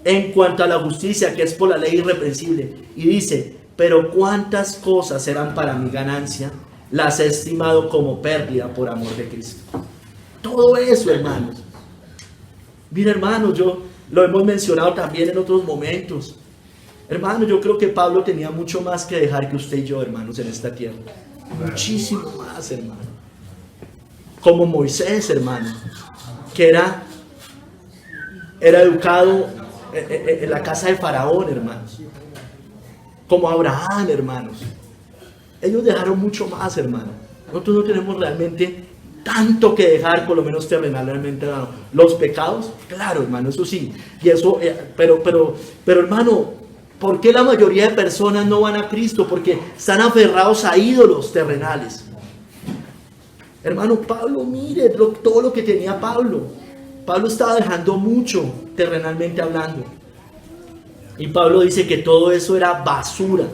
en cuanto a la justicia que es por la ley irreprensible. Y dice, pero cuántas cosas eran para mi ganancia, las he estimado como pérdida por amor de Cristo. Todo eso, hermanos. Mira, hermanos, lo hemos mencionado también en otros momentos. Hermanos, yo creo que Pablo tenía mucho más que dejar que usted y yo, hermanos, en esta tierra. Muchísimo más, hermano. Como Moisés, hermano, que era educado en la casa de Faraón, hermanos. Como Abraham, hermanos. Ellos dejaron mucho más, hermano. Nosotros no tenemos realmente tanto que dejar, por lo menos terrenalmente. Los pecados, claro, hermano, eso sí. Y eso, pero hermano, ¿por qué la mayoría de personas no van a Cristo? Porque están aferrados a ídolos terrenales. Hermano, Pablo, mire todo lo que tenía Pablo. Pablo estaba dejando mucho, terrenalmente hablando. Y Pablo dice que todo eso era basura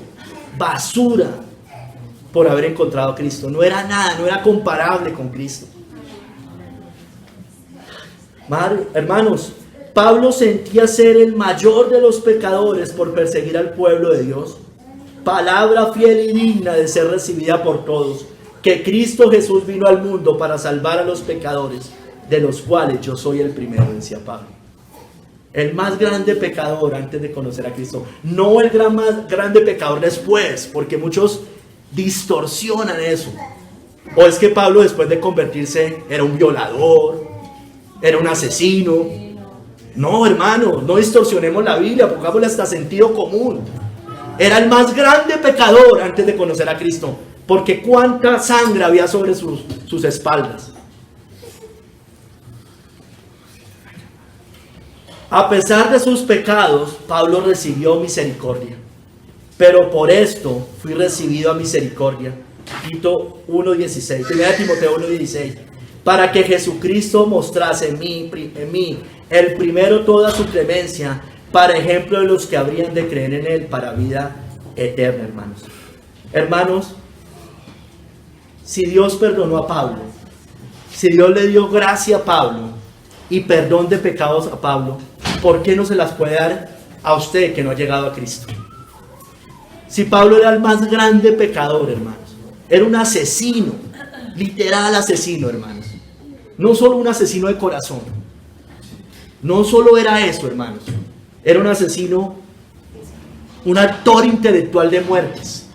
por haber encontrado a Cristo. No era nada, no era comparable con Cristo. Hermanos, Pablo sentía ser el mayor de los pecadores por perseguir al pueblo de Dios. Palabra fiel y digna de ser recibida por todos, que Cristo Jesús vino al mundo para salvar a los pecadores, de los cuales yo soy el primero, decía Pablo. El más grande pecador antes de conocer a Cristo, no el más grande pecador después, porque muchos distorsionan eso. O es que Pablo, después de convertirse, era un violador, era un asesino. No, hermano, no distorsionemos la Biblia, pongámosle hasta sentido común. Era el más grande pecador antes de conocer a Cristo, porque cuánta sangre había sobre sus espaldas. A pesar de sus pecados, Pablo recibió misericordia. Pero por esto fui recibido a misericordia. Tito 1:16, 1 Timoteo 1:16. Para que Jesucristo mostrase en mí el primero toda su clemencia, para ejemplo de los que habrían de creer en él para vida eterna, hermanos. Hermanos, si Dios perdonó a Pablo, si Dios le dio gracia a Pablo y perdón de pecados a Pablo, ¿por qué no se las puede dar a usted que no ha llegado a Cristo? Si Pablo era el más grande pecador, hermanos, era un asesino, literal asesino, hermanos. No solo un asesino de corazón, no solo era eso, hermanos, era un asesino, un actor intelectual de muertes,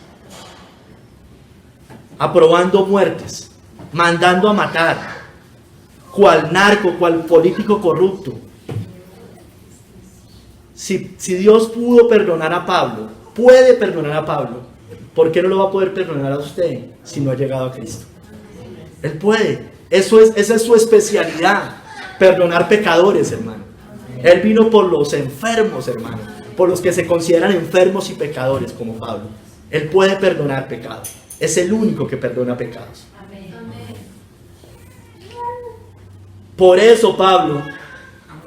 aprobando muertes, mandando a matar, cual narco, cual político corrupto. Si Dios pudo perdonar a Pablo, puede perdonar a Pablo, ¿por qué no lo va a poder perdonar a usted si no ha llegado a Cristo? Él puede. Esa es su especialidad, perdonar pecadores, hermano. Él vino por los enfermos, hermano, por los que se consideran enfermos y pecadores, como Pablo. Él puede perdonar pecados. Es el único que perdona pecados. Por eso Pablo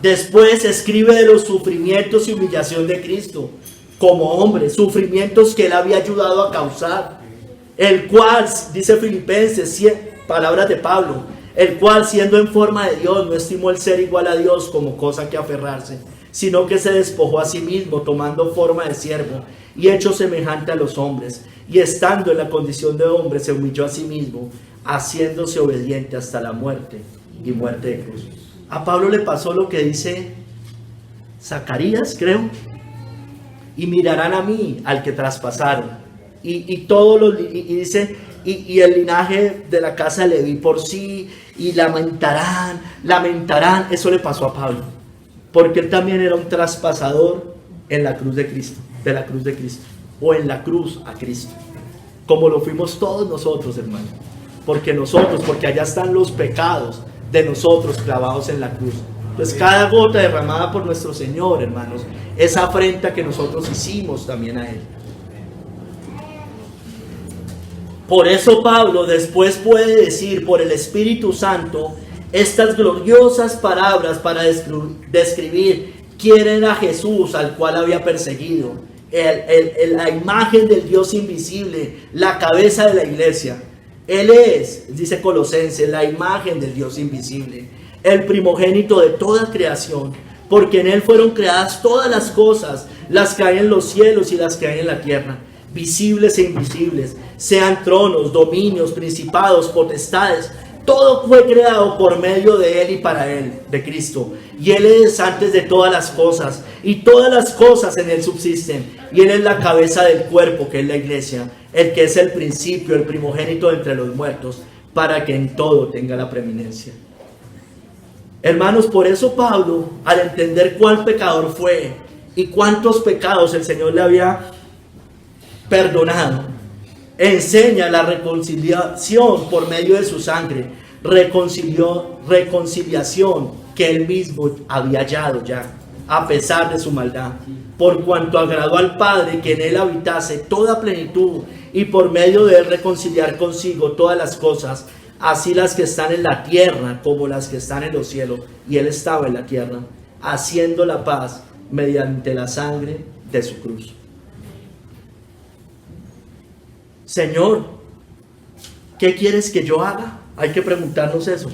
después escribe de los sufrimientos y humillación de Cristo como hombre, sufrimientos que él había ayudado a causar, el cual, dice Filipenses, palabras de Pablo, el cual siendo en forma de Dios no estimó el ser igual a Dios como cosa que aferrarse, sino que se despojó a sí mismo tomando forma de siervo y hecho semejante a los hombres, y estando en la condición de hombre se humilló a sí mismo, haciéndose obediente hasta la muerte y muerte de cruz. A Pablo le pasó lo que dice Zacarías, creo, y mirarán a mí al que traspasaron, y dice, y el linaje de la casa de Leví por sí, y lamentarán, eso le pasó a Pablo, porque él también era un traspasador en la cruz de Cristo, o en la cruz a Cristo, como lo fuimos todos nosotros, hermano, porque allá están los pecados de nosotros clavados en la cruz. Pues cada gota derramada por nuestro Señor, hermanos, es afrenta que nosotros hicimos también a Él. Por eso Pablo después puede decir por el Espíritu Santo estas gloriosas palabras para describir quién era Jesús al cual había perseguido, la imagen del Dios invisible, la cabeza de la iglesia. Él es, dice Colosenses, la imagen del Dios invisible, el primogénito de toda creación, porque en Él fueron creadas todas las cosas, las que hay en los cielos y las que hay en la tierra, visibles e invisibles, sean tronos, dominios, principados, potestades. Todo fue creado por medio de Él y para Él, de Cristo. Y Él es antes de todas las cosas, y todas las cosas en Él subsisten. Y Él es la cabeza del cuerpo, que es la iglesia, el que es el principio, el primogénito entre los muertos, para que en todo tenga la preeminencia. Hermanos, por eso Pablo, al entender cuál pecador fue y cuántos pecados el Señor le había perdonado, enseña la reconciliación por medio de su sangre, reconciliación que él mismo había hallado ya, a pesar de su maldad, por cuanto agradó al Padre que en él habitase toda plenitud, y por medio de él reconciliar consigo todas las cosas, así las que están en la tierra como las que están en los cielos. Y él estaba en la tierra, haciendo la paz mediante la sangre de su cruz. Señor, ¿qué quieres que yo haga? Hay que preguntarnos eso.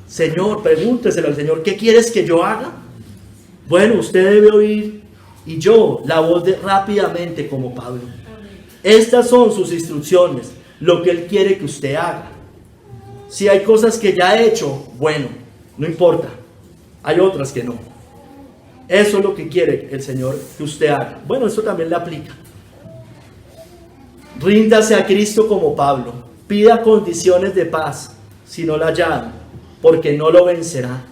Señor, pregúnteselo al Señor, ¿qué quieres que yo haga? Bueno, usted debe oír, y yo, la voz rápidamente como Pablo. Estas son sus instrucciones, lo que Él quiere que usted haga. Si hay cosas que ya ha hecho, bueno, no importa. Hay otras que no. Eso es lo que quiere el Señor que usted haga. Bueno, eso también le aplica. Ríndase a Cristo como Pablo. Pida condiciones de paz, si no la hallan, porque no lo vencerá.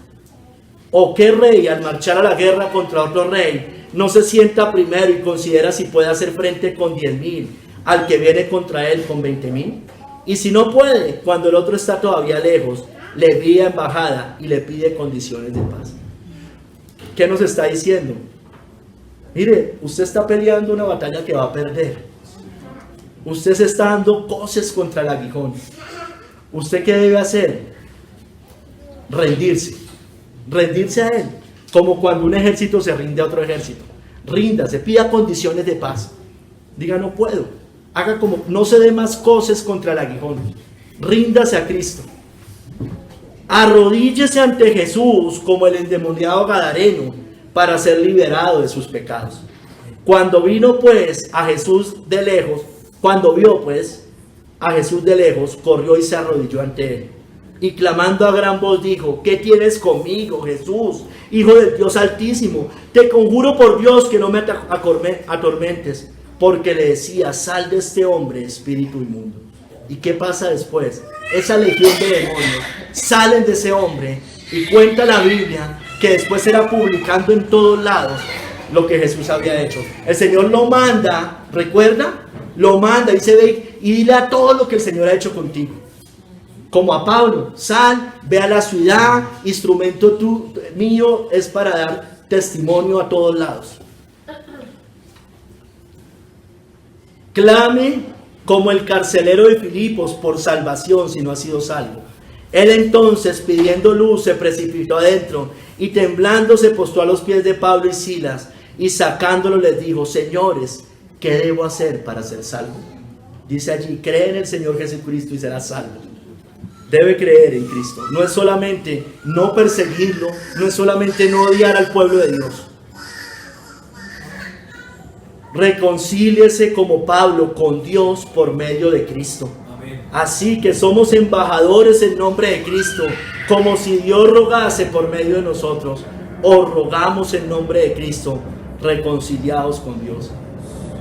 ¿O qué rey al marchar a la guerra contra otro rey no se sienta primero y considera si puede hacer frente con 10,000 al que viene contra él con 20,000? Y si no puede, cuando el otro está todavía lejos, le envía embajada y le pide condiciones de paz. ¿Qué nos está diciendo? Mire, usted está peleando una batalla que va a perder. Usted se está dando coces contra el aguijón. ¿Usted qué debe hacer? Rendirse a Él, como cuando un ejército se rinde a otro ejército. Ríndase, pida condiciones de paz. Diga, no puedo. Haga como, no se dé más coces contra el aguijón. Ríndase a Cristo. Arrodíllese ante Jesús como el endemoniado gadareno para ser liberado de sus pecados. Cuando vio pues a Jesús de lejos, corrió y se arrodilló ante él. Y clamando a gran voz dijo, ¿qué tienes conmigo, Jesús, Hijo del Dios Altísimo? Te conjuro por Dios que no me atormentes. Porque le decía, sal de este hombre, espíritu inmundo. ¿Y qué pasa después? Esa legión de demonios salen de ese hombre Y cuenta la Biblia que después era publicando en todos lados lo que Jesús había hecho. El Señor lo manda, ¿recuerda? Lo manda, dice, ve y dile a todo lo que el Señor ha hecho contigo. Como a Pablo, sal, ve a la ciudad, instrumento mío es para dar testimonio a todos lados. Clame como el carcelero de Filipos por salvación si no ha sido salvo. Él entonces, pidiendo luz, se precipitó adentro y temblando se postó a los pies de Pablo y Silas y sacándolos les dijo, señores, ¿qué debo hacer para ser salvo? Dice allí, cree en el Señor Jesucristo y serás salvo. Debe creer en Cristo. No es solamente no perseguirlo, no es solamente no odiar al pueblo de Dios. Reconcíliese como Pablo con Dios por medio de Cristo. Amén. Así que somos embajadores en nombre de Cristo, como si Dios rogase por medio de nosotros. Os rogamos en nombre de Cristo, reconciliados con Dios.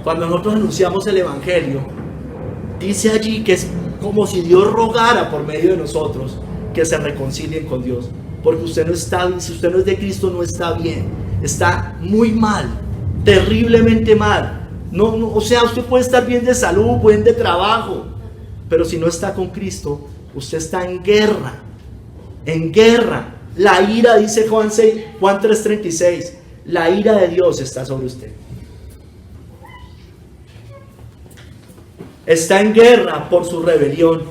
Cuando nosotros anunciamos el Evangelio, dice allí que es como si Dios rogara por medio de nosotros que se reconcilien con Dios. Porque usted no está bien, si usted no es de Cristo no está bien, está muy mal, terriblemente mal. O sea, usted puede estar bien de salud, bien de trabajo, pero si no está con Cristo, usted está en guerra, en guerra. La ira, dice Juan 3:36, la ira de Dios está sobre usted. Está en guerra por su rebelión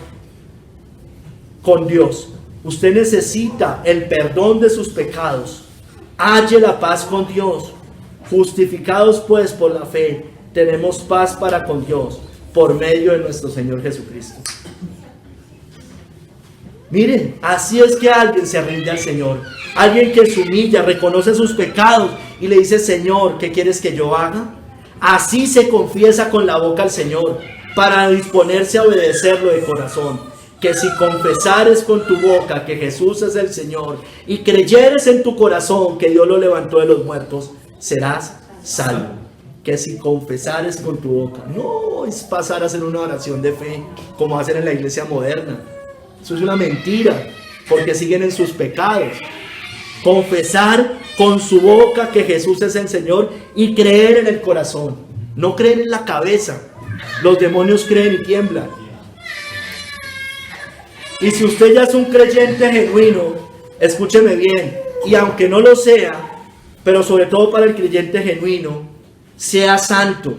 con Dios. Usted necesita el perdón de sus pecados. Halle la paz con Dios. Justificados pues por la fe, tenemos paz para con Dios por medio de nuestro Señor Jesucristo. Miren, así es que alguien se rinde al Señor. Alguien que se humilla, reconoce sus pecados y le dice, Señor, ¿qué quieres que yo haga? Así se confiesa con la boca al Señor, para disponerse a obedecerlo de corazón. Que si confesares con tu boca que Jesús es el Señor y creyeres en tu corazón que Dios lo levantó de los muertos, serás salvo. Que si confesares con tu boca, no es pasar a hacer una oración de fe como hacen en la iglesia moderna. Eso es una mentira, porque siguen en sus pecados. Confesar con su boca que Jesús es el Señor y creer en el corazón, no creer en la cabeza. Los demonios creen y tiemblan. Y si usted ya es un creyente genuino, escúcheme bien, y aunque no lo sea, pero sobre todo para el creyente genuino, sea santo.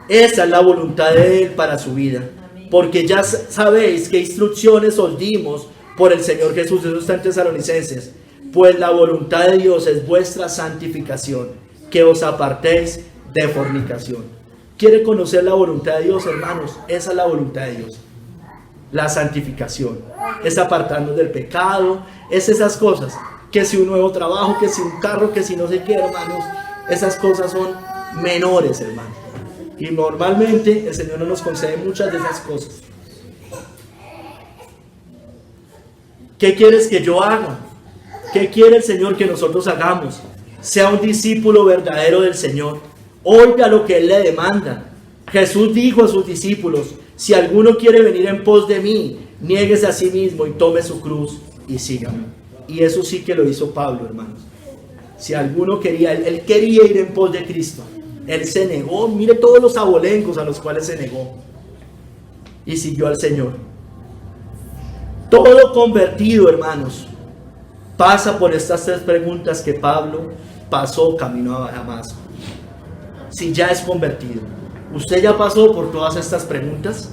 Esa es la voluntad de Él para su vida. Porque ya sabéis qué instrucciones os dimos por el Señor Jesús. Eso está en Tesalonicenses. Pues la voluntad de Dios es vuestra santificación, que os apartéis de fornicación. ¿Quiere conocer la voluntad de Dios, hermanos? Esa es la voluntad de Dios. La santificación. Es apartarnos del pecado. Es esas cosas. Que si un nuevo trabajo, que si un carro, que si no sé qué, hermanos. Esas cosas son menores, hermanos. Y normalmente el Señor no nos concede muchas de esas cosas. ¿Qué quieres que yo haga? ¿Qué quiere el Señor que nosotros hagamos? Sea un discípulo verdadero del Señor. Oiga lo que Él le demanda. Jesús dijo a sus discípulos, si alguno quiere venir en pos de mí, niéguese a sí mismo y tome su cruz y sígame. Y eso sí que lo hizo Pablo, hermanos. Si alguno quería, él quería ir en pos de Cristo. Él se negó, mire todos los abolencos a los cuales se negó. Y siguió al Señor. Todo convertido, hermanos, pasa por estas tres preguntas que Pablo pasó camino a Damasco. Si ya es convertido, ¿usted ya pasó por todas estas preguntas?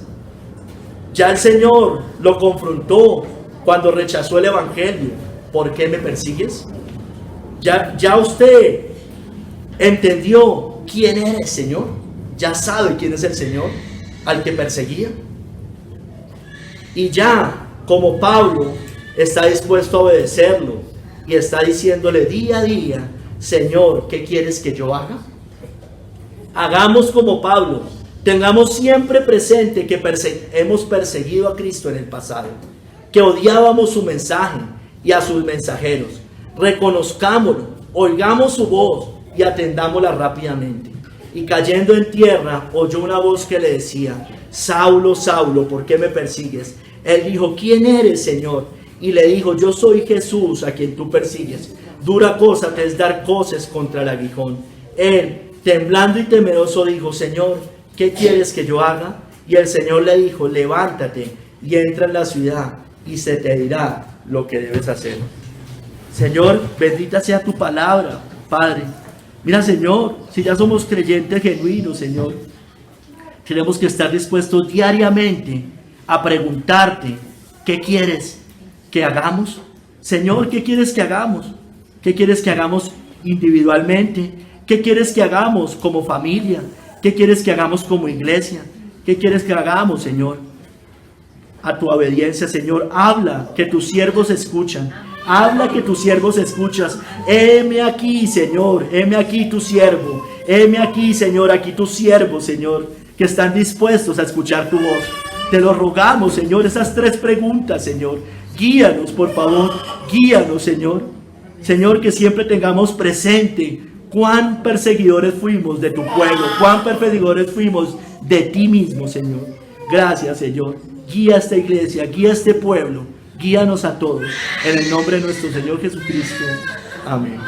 Ya el Señor lo confrontó cuando rechazó el Evangelio. ¿Por qué me persigues? Ya usted entendió quién era el Señor. Ya sabe quién es el Señor al que perseguía. Y ya, como Pablo, está dispuesto a obedecerlo y está diciéndole día a día, Señor, ¿qué quieres que yo haga? Hagamos como Pablo, tengamos siempre presente que hemos perseguido a Cristo en el pasado, que odiábamos su mensaje y a sus mensajeros. Reconozcámoslo, oigamos su voz y atendámosla rápidamente. Y cayendo en tierra, oyó una voz que le decía, Saulo, Saulo, ¿por qué me persigues? Él dijo, ¿quién eres, Señor? y le dijo: yo soy Jesús a quien tú persigues. Dura cosa te es dar coces contra el aguijón. Él, temblando y temeroso, dijo: Señor, ¿qué quieres que yo haga? Y el Señor le dijo: levántate y entra en la ciudad y se te dirá lo que debes hacer. Señor, bendita sea tu palabra, Padre. Mira, Señor, si ya somos creyentes genuinos, Señor, tenemos que estar dispuestos diariamente a preguntarte: ¿qué quieres que hagamos? Señor, ¿qué quieres que hagamos? ¿Qué quieres que hagamos individualmente? ¿Qué quieres que hagamos como familia? ¿Qué quieres que hagamos como iglesia? ¿Qué quieres que hagamos, Señor? A tu obediencia, Señor, habla, que tus siervos escuchan. Habla, que tus siervos escuchas. Heme aquí, Señor, heme aquí tu siervo. Heme aquí, Señor, aquí tus siervos, Señor, que están dispuestos a escuchar tu voz. Te lo rogamos, Señor, esas 3 preguntas, Señor. Guíanos, por favor, guíanos, Señor. Señor, que siempre tengamos presente cuán perseguidores fuimos de tu pueblo, cuán perseguidores fuimos de ti mismo, Señor. Gracias, Señor. Guía a esta iglesia, guía a este pueblo, guíanos a todos. En el nombre de nuestro Señor Jesucristo. Amén.